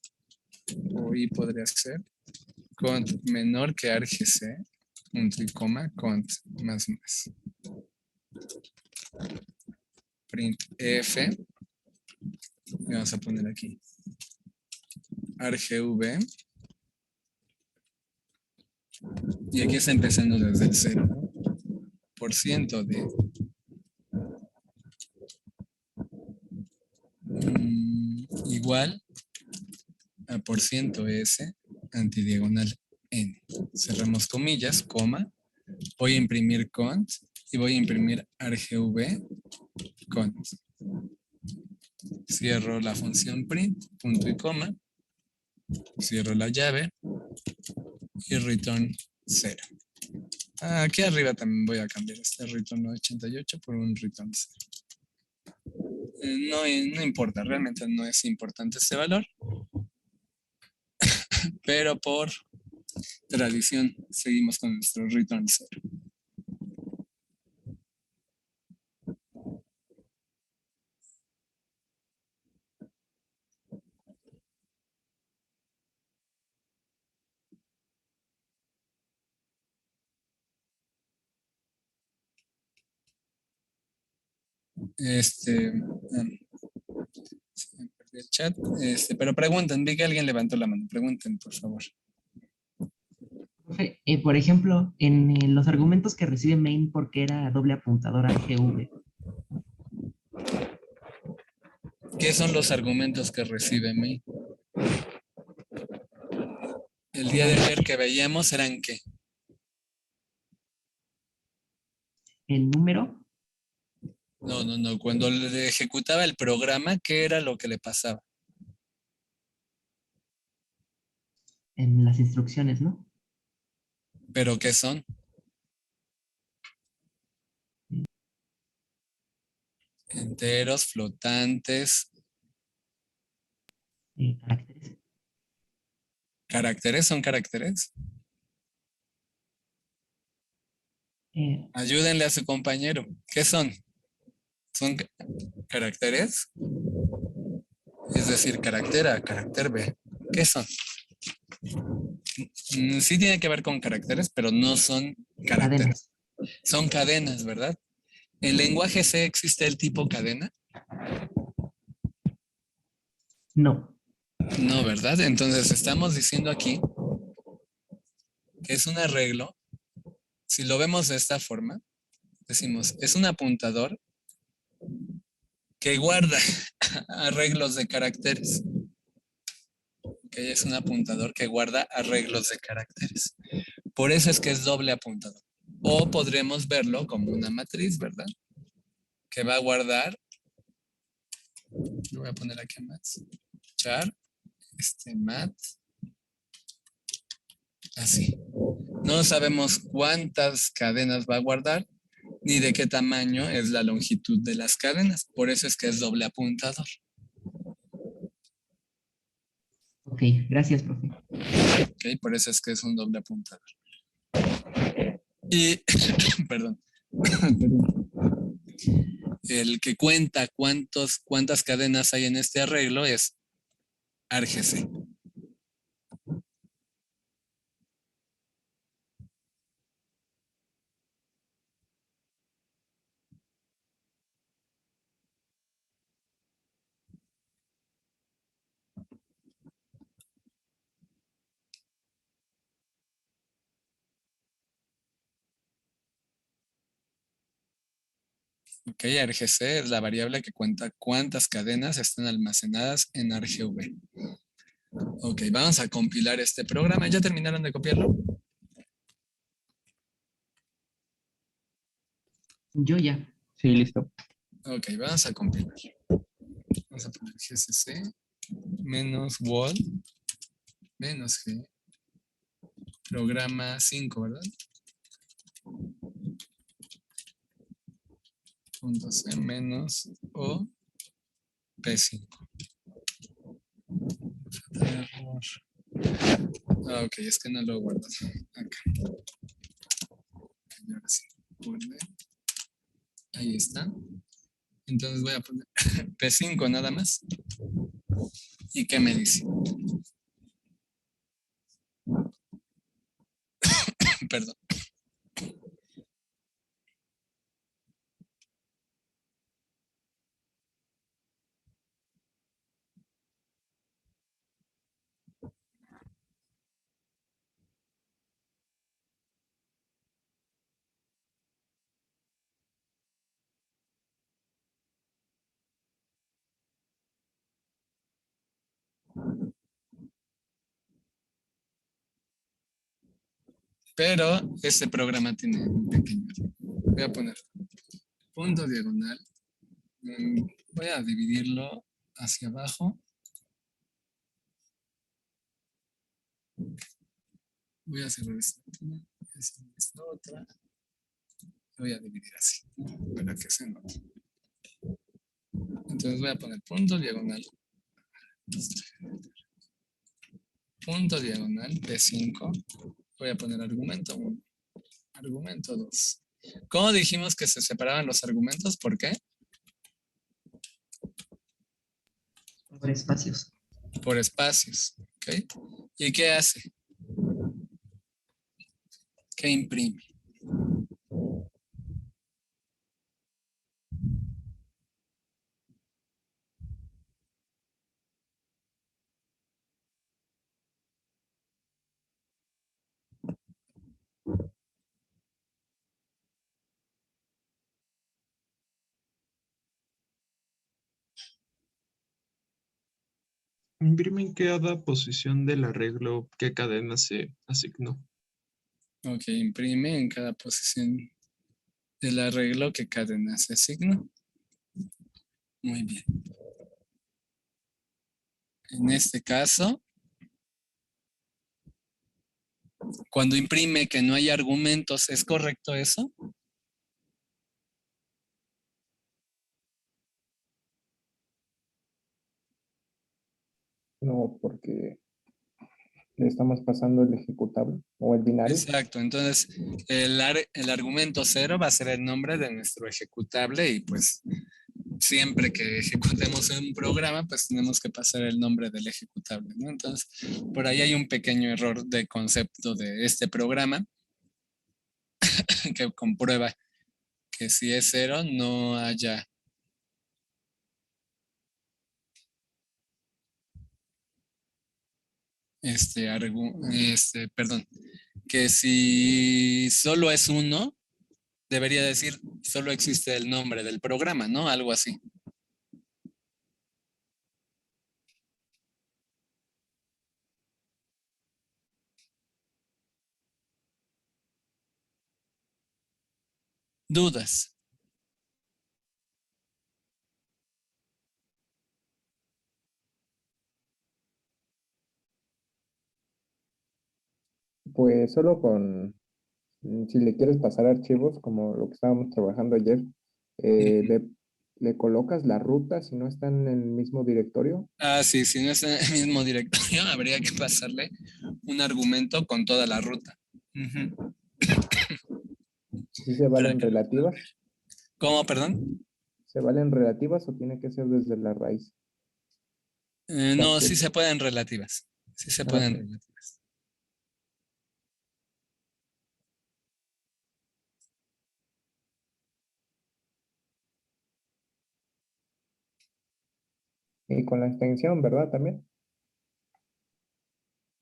o y podría ser cont menor que argc, punto y coma, cont más más. Printf, y vamos a poner aquí argv, y aquí está empezando desde el 0, ¿no? Por ciento de igual a por ciento s antidiagonal n. Cerramos comillas, coma. Voy a imprimir cont y voy a imprimir argv cont. Cierro la función print, punto y coma. Cierro la llave y return 0. Aquí arriba también voy a cambiar este return 88 por un return 0. No importa, realmente no es importante este valor, pero por tradición seguimos con nuestro return 0. Se me perdió el chat. Pero pregunten, vi que alguien levantó la mano. Pregunten, por favor. Profe, por ejemplo, en los argumentos que recibe main, porque era doble apuntador argv. ¿Qué son los argumentos que recibe main? El día de ayer que veíamos eran ¿qué? El número. No. Cuando le ejecutaba el programa, ¿qué era lo que le pasaba? En las instrucciones, ¿no? ¿Pero qué son? Enteros, flotantes. Caracteres. ¿Caracteres son caracteres? Ayúdenle a su compañero. ¿Qué son? ¿Son caracteres? Es decir, carácter A, carácter B. ¿Qué son? Sí tiene que ver con caracteres, pero no son caracteres. Cadenas. Son cadenas, ¿verdad? ¿En lenguaje C existe el tipo cadena? No. No, ¿verdad? Entonces estamos diciendo aquí que es un arreglo. Si lo vemos de esta forma, decimos, es un apuntador que guarda arreglos de caracteres. Que es un apuntador que guarda arreglos de caracteres. Por eso es que es doble apuntador. O podremos verlo como una matriz, ¿verdad? Que va a guardar, lo voy a poner aquí más, char, mat, así. No sabemos cuántas cadenas va a guardar, ni de qué tamaño es la longitud de las cadenas. Por eso es que es doble apuntador. Ok, gracias, profe. Ok, por eso es que es un doble apuntador. Y, perdón. El que cuenta cuántas cadenas hay en este arreglo es argc. Ok, argc es la variable que cuenta cuántas cadenas están almacenadas en argv. Ok, vamos a compilar este programa. ¿Ya terminaron de copiarlo? Yo ya. Sí, listo. Ok, vamos a compilar. Vamos a poner gcc menos wall menos g programa 5, ¿verdad? Punto C menos O P5. Error. Ah, ok, es que no lo guardo. Acá. Okay, ahora sí. Ahí está. Entonces voy a poner P5 nada más. ¿Y qué me dice? Perdón. Pero este programa tiene un pequeño error. Voy a poner punto diagonal. Voy a dividirlo hacia abajo. Voy a cerrar esta última. Voy a hacer esta otra. Voy a dividir así, para que se note. Entonces voy a poner punto diagonal. Punto diagonal P5. Voy a poner argumento 1. Argumento 2. ¿Cómo dijimos que se separaban los argumentos? ¿Por qué? Por espacios. Por espacios. ¿Ok? ¿Y qué hace? ¿Qué imprime? Imprime en cada posición del arreglo qué cadena se asignó. Ok, imprime en cada posición del arreglo que cadena se asigna. Muy bien. En este caso, cuando imprime que no hay argumentos, ¿es correcto eso? No, porque le estamos pasando el ejecutable o el binario. Exacto, entonces el argumento 0 va a ser el nombre de nuestro ejecutable y pues siempre que ejecutemos un programa pues tenemos que pasar el nombre del ejecutable, ¿no? Entonces por ahí hay un pequeño error de concepto de este programa que comprueba que si es 0 no haya perdón, que si solo es 1 debería decir solo existe el nombre del programa, ¿no? Algo así. ¿Dudas? Pues solo si le quieres pasar archivos, como lo que estábamos trabajando ayer, le colocas la ruta si no están en el mismo directorio. Ah, sí, si no está en el mismo directorio, habría que pasarle un argumento con toda la ruta. ¿Sí se valen relativas? ¿Cómo, perdón? ¿Se valen relativas o tiene que ser desde la raíz? No, sí se pueden relativas. Sí se pueden Ok. relativas. Y con la extensión, ¿verdad? También.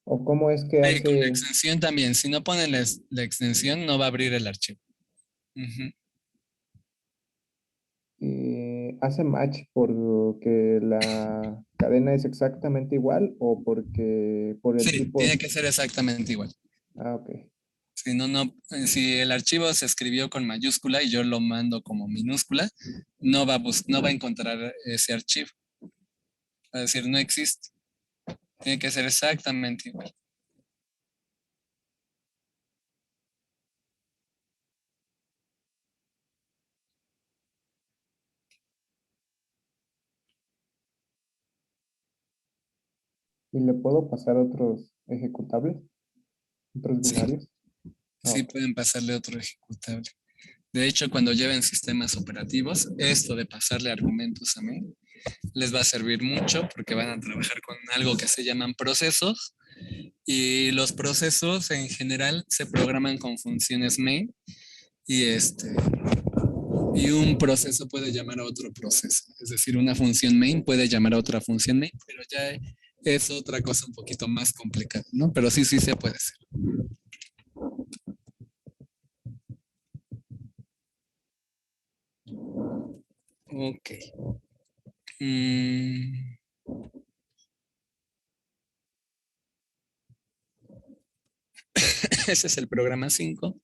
¿O cómo es que Sí, con la hace? extensión también. Si no ponen la extensión, no va a abrir el archivo. hace match porque la cadena es exactamente igual o porque por el Sí, tipo. tiene que ser exactamente igual. Ah, ok. Si no, si el archivo se escribió con mayúscula y yo lo mando como minúscula, no va a encontrar ese archivo. Va a decir, no existe. Tiene que ser exactamente igual. ¿Y le puedo pasar otros ejecutables? ¿Otros binarios? Sí, pueden pasarle otro ejecutable. De hecho, cuando lleven sistemas operativos, esto de pasarle argumentos a main les va a servir mucho porque van a trabajar con algo que se llaman procesos y los procesos en general se programan con funciones main y y un proceso puede llamar a otro proceso. Es decir, una función main puede llamar a otra función main, pero ya es otra cosa un poquito más complicada, ¿no? Pero sí se puede hacer. Ok. Ese es el programa 5.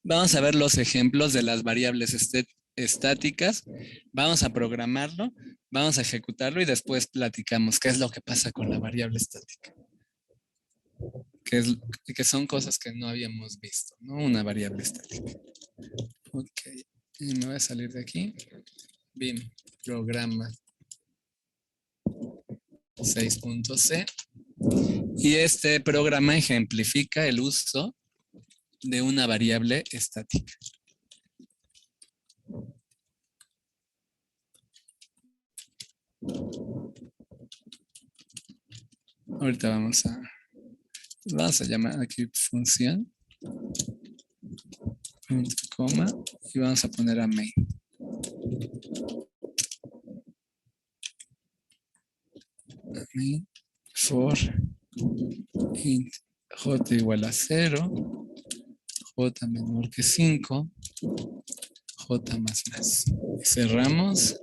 Vamos a ver los ejemplos de las variables estáticas. Vamos a programarlo, vamos a ejecutarlo y después platicamos qué es lo que pasa con la variable estática. Que son cosas que no habíamos visto, ¿no? Una variable estática. Ok. Y me voy a salir de aquí. Bien. Programa 6.c. Y este programa ejemplifica el uso de una variable estática. Ahorita vamos a llamar aquí función, punto, coma, y vamos a poner a main. Main for int j igual a 0, j menor que 5, j más más. Y cerramos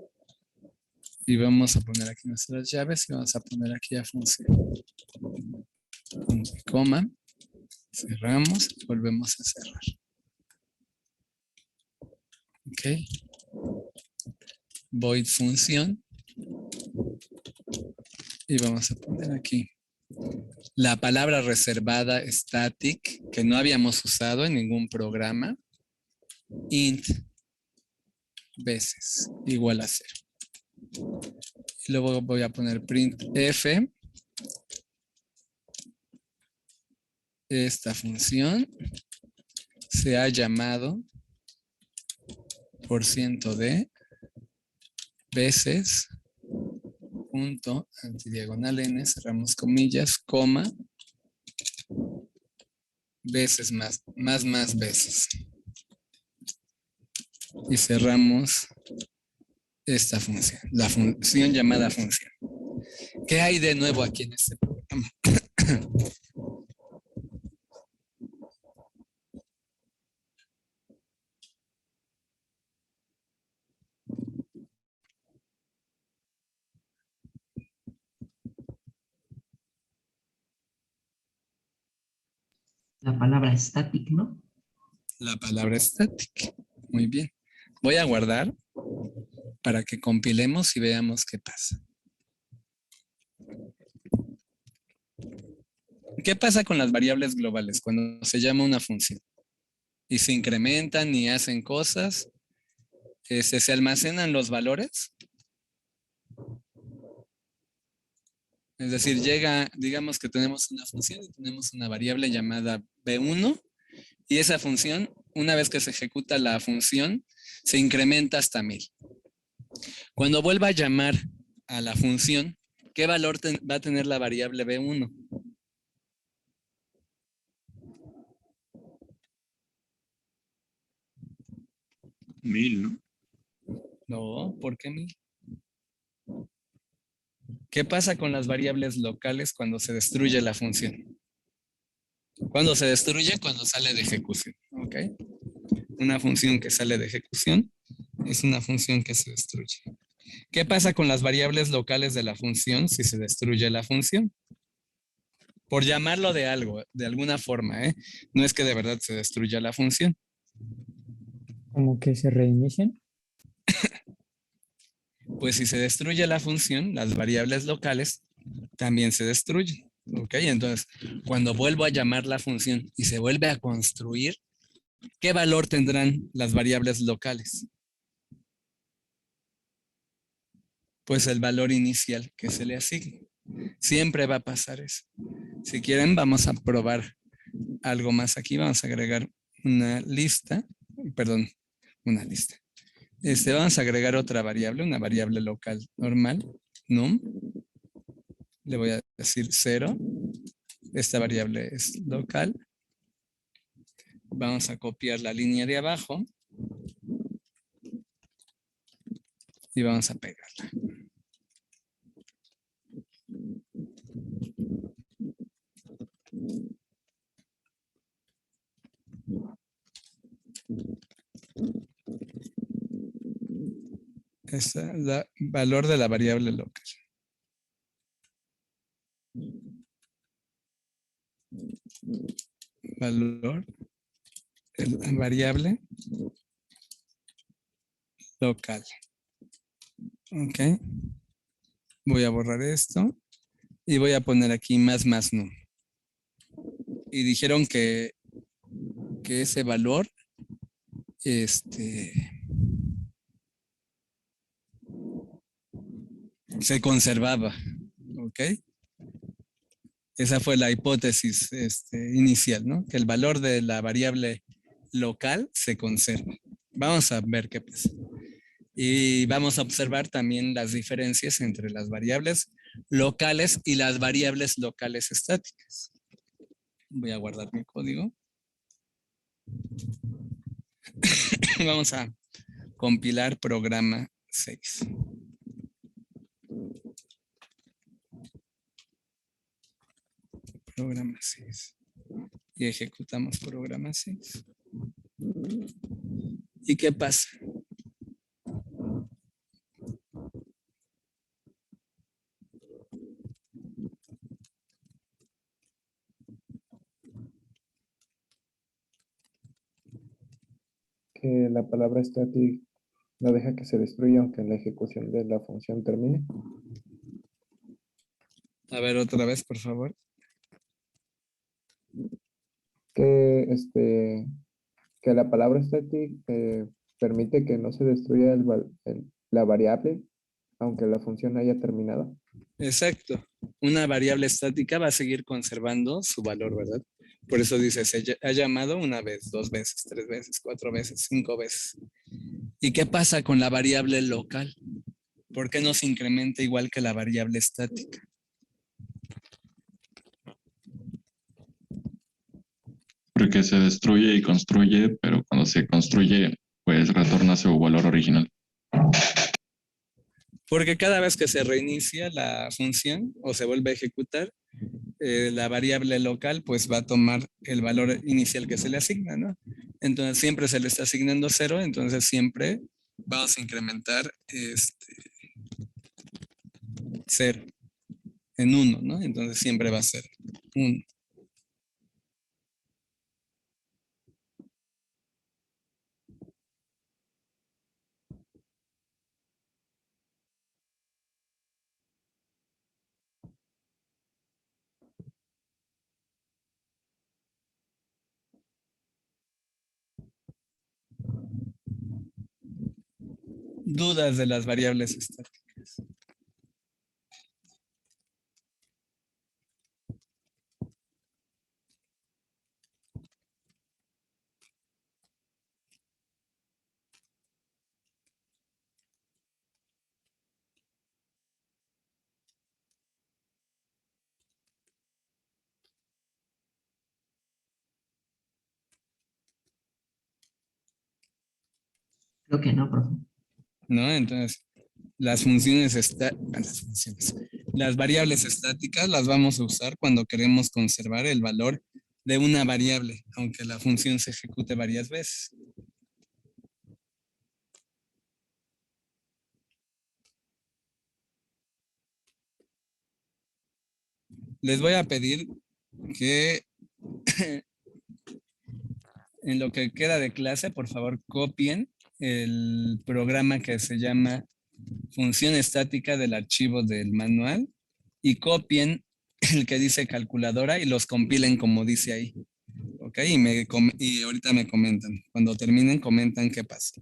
y vamos a poner aquí nuestras llaves y vamos a poner aquí a función. Punto y coma, cerramos y volvemos a cerrar. Ok. Void función. Y vamos a poner aquí la palabra reservada static que no habíamos usado en ningún programa. Int veces igual a 0. Y luego voy a poner printf. Esta función se ha llamado %d veces punto antidiagonal n, cerramos comillas, coma, veces más veces. Y cerramos esta función, la función llamada función. ¿Qué hay de nuevo aquí en este programa? La palabra static, ¿no? La palabra static. Muy bien. Voy a guardar para que compilemos y veamos qué pasa. ¿Qué pasa con las variables globales cuando se llama una función? Y se incrementan y hacen cosas. Se almacenan los valores. Es decir, digamos que tenemos una función y tenemos una variable llamada b1 y esa función, una vez que se ejecuta la función, se incrementa hasta 1000. Cuando vuelva a llamar a la función, ¿qué valor va a tener la variable b1? Mil, ¿no? No, ¿por qué 1000? ¿Qué pasa con las variables locales cuando se destruye la función? Cuando se destruye, cuando sale de ejecución. ¿Ok? Una función que sale de ejecución Es una función que se destruye. ¿Qué pasa con las variables locales de la función si se destruye la función? Por llamarlo de algo, de alguna forma, ¿eh? No es que de verdad se destruya la función. Como que se reinician. Pues si se destruye la función, las variables locales también se destruyen. ¿Ok? Entonces, cuando vuelvo a llamar la función y se vuelve a construir, ¿qué valor tendrán las variables locales? Pues el valor inicial que se le asigne. Siempre va a pasar eso. Si quieren, vamos a probar algo más aquí. Vamos a agregar una lista. Perdón, una lista. Vamos a agregar otra variable, una variable local normal, num. Le voy a decir 0. Esta variable es local. Vamos a copiar la línea de abajo. Y vamos a pegarla. Este es el valor de la variable local. Valor de la variable local. Ok. Voy a borrar esto y voy a poner aquí más num. Y dijeron que ese valor se conservaba. Ok. Esa fue la hipótesis inicial, ¿no? Que el valor de la variable local se conserva. Vamos a ver qué pasa. Y vamos a observar también las diferencias entre las variables locales y las variables locales estáticas. Voy a guardar mi código. Vamos a compilar programa 6. Programa 6. Y ejecutamos programa 6. ¿Y qué pasa? Que la palabra static no deja que se destruya aunque la ejecución de la función termine. A ver, otra vez, por favor. Que la palabra static permite que no se destruya la variable aunque la función haya terminado. Exacto. Una variable estática va a seguir conservando su valor, ¿verdad? Por eso dice, se ha llamado una vez, 2 veces, 3 veces, 4 veces, 5 veces. ¿Y qué pasa con la variable local? ¿Por qué no se incrementa igual que la variable estática? Porque se destruye y construye, pero cuando se construye, pues retorna su valor original. Porque cada vez que se reinicia la función o se vuelve a ejecutar, la variable local pues va a tomar el valor inicial que se le asigna, ¿no? Entonces siempre se le está asignando 0, entonces siempre vamos a incrementar 0 en 1, ¿no? Entonces siempre va a ser 1. Dudas de las variables estáticas. Creo que no, profe. ¿No? Entonces, las variables estáticas las vamos a usar cuando queremos conservar el valor de una variable, aunque la función se ejecute varias veces. les voy a pedir que en lo que queda de clase, por favor, copien el programa que se llama función estática del archivo del manual y copien el que dice calculadora y los compilen como dice ahí. ¿Ok? Y ahorita me comentan. Cuando terminen, comentan qué pasa.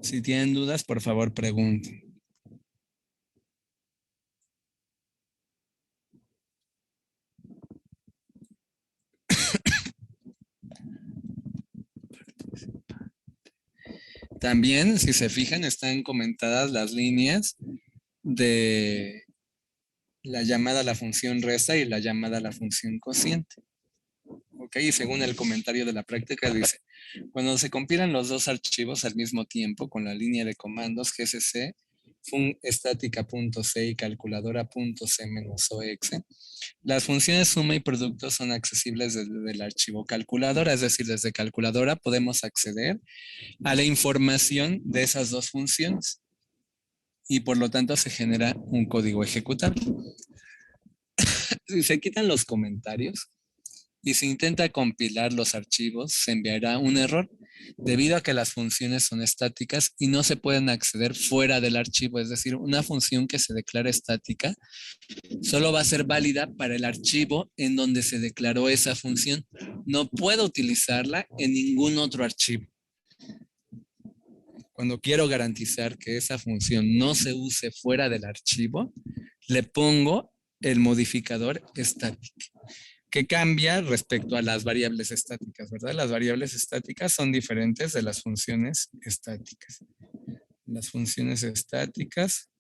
Si tienen dudas, por favor, pregunten. También, si se fijan, están comentadas las líneas de la llamada a la función resta y la llamada a la función cociente. Ok, y según el comentario de la práctica dice, cuando se compilan los dos archivos al mismo tiempo con la línea de comandos gcc, fun estática.c y calculadora.c-ox, las funciones suma y producto son accesibles desde el archivo calculadora, es decir, desde calculadora podemos acceder a la información de esas dos funciones y por lo tanto se genera un código ejecutable. Si se quitan los comentarios y se intenta compilar los archivos, se enviará un error debido a que las funciones son estáticas y no se pueden acceder fuera del archivo. Es decir, una función que se declara estática solo va a ser válida para el archivo en donde se declaró esa función. No puedo utilizarla en ningún otro archivo. Cuando quiero garantizar que esa función no se use fuera del archivo, le pongo el modificador static, que cambia respecto a las variables estáticas, ¿verdad? Las variables estáticas son diferentes de las funciones estáticas. Las funciones estáticas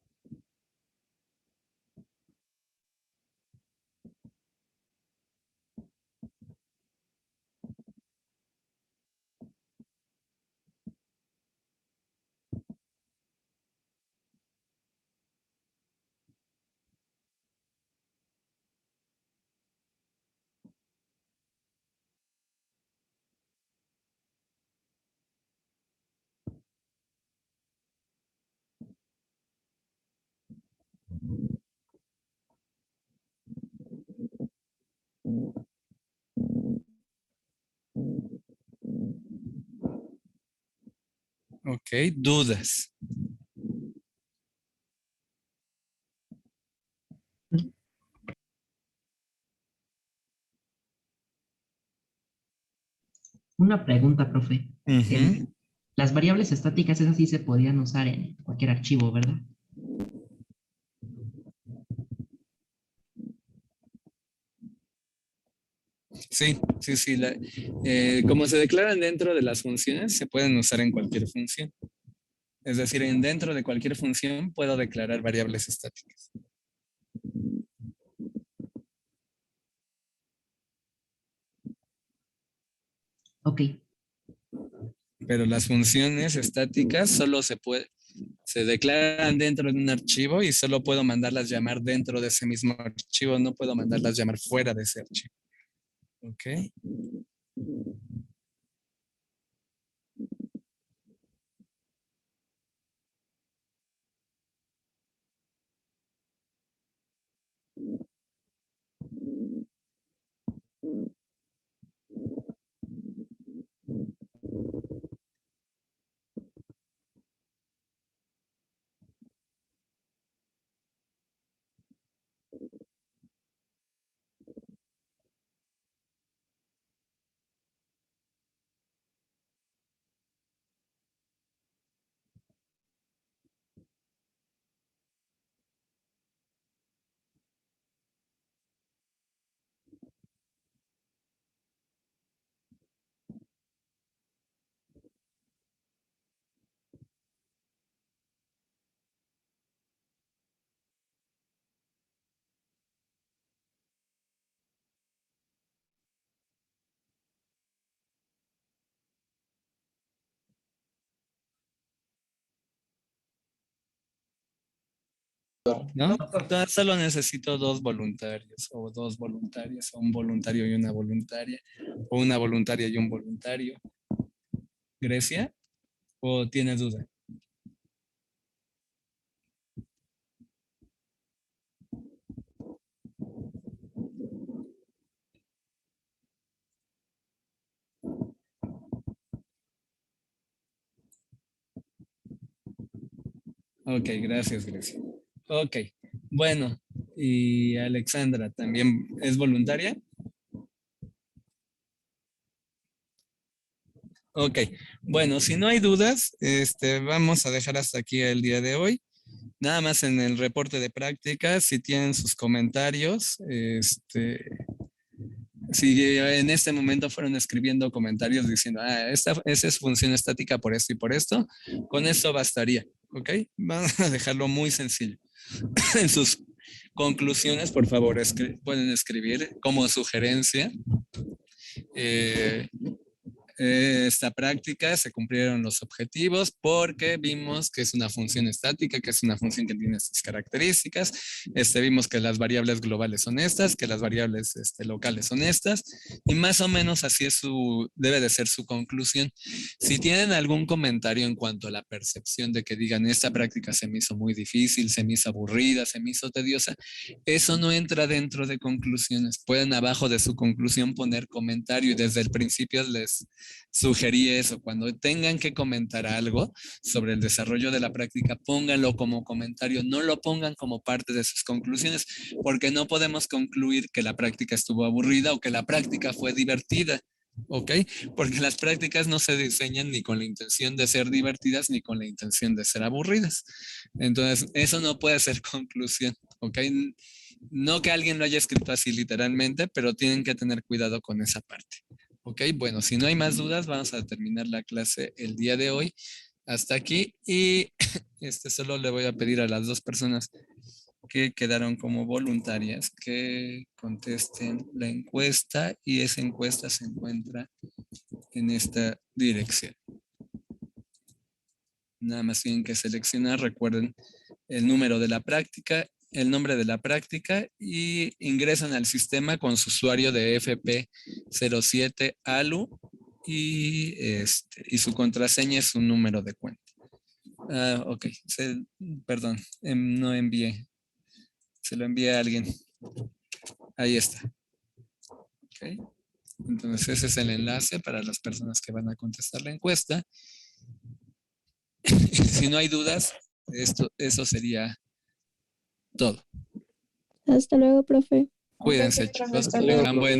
ok, dudas. Una pregunta, profe. Las variables estáticas, esas sí se podían usar en cualquier archivo, ¿verdad? Sí, sí, sí. Como se declaran dentro de las funciones, se pueden usar en cualquier función. Es decir, dentro de cualquier función puedo declarar variables estáticas. Ok. Pero las funciones estáticas solo se declaran dentro de un archivo y solo puedo mandarlas llamar dentro de ese mismo archivo, no puedo mandarlas llamar fuera de ese archivo. Ok. ¿no? Entonces, solo necesito 2 voluntarios, o 2 voluntarias, o un voluntario y una voluntaria, o una voluntaria y un voluntario. ¿Grecia? ¿O tienes duda? Ok, gracias, Grecia. Ok, bueno, y Alexandra, ¿también es voluntaria? Ok, bueno, si no hay dudas, vamos a dejar hasta aquí el día de hoy. Nada más en el reporte de prácticas, si tienen sus comentarios, si en este momento fueron escribiendo comentarios diciendo, esa es función estática por esto y por esto, con esto bastaría, ¿ok? Vamos a dejarlo muy sencillo. En sus conclusiones, por favor, pueden escribir como sugerencia. Esta práctica se cumplieron los objetivos porque vimos que es una función estática, que es una función que tiene estas características. Vimos que las variables globales son estas, que las variables locales son estas, y más o menos así debe de ser su conclusión. Si tienen algún comentario en cuanto a la percepción de que digan, esta práctica se me hizo muy difícil, se me hizo aburrida, se me hizo tediosa, eso no entra dentro de conclusiones. Pueden abajo de su conclusión poner comentario, y desde el principio les sugerí eso. Cuando tengan que comentar algo sobre el desarrollo de la práctica, pónganlo como comentario, no lo pongan como parte de sus conclusiones, porque no podemos concluir que la práctica estuvo aburrida o que la práctica fue divertida. ¿Ok? Porque las prácticas no se diseñan ni con la intención de ser divertidas ni con la intención de ser aburridas. Entonces, eso no puede ser conclusión. ¿Ok? No que alguien lo haya escrito así literalmente, pero tienen que tener cuidado con esa parte. Ok, bueno, si no hay más dudas, vamos a terminar la clase el día de hoy. Hasta aquí, y solo le voy a pedir a las 2 personas que quedaron como voluntarias que contesten la encuesta, y esa encuesta se encuentra en esta dirección. Nada más tienen que seleccionar, recuerden, el número de la práctica, el nombre de la práctica, y ingresan al sistema con su usuario de FP07ALU y su contraseña es un número de cuenta. Ok, perdón, no envié. Se lo envié a alguien. Ahí está. Okay. Entonces ese es el enlace para las personas que van a contestar la encuesta. Si no hay dudas, eso sería todo. Hasta luego, profe. Cuídense, chicos. Tengan buen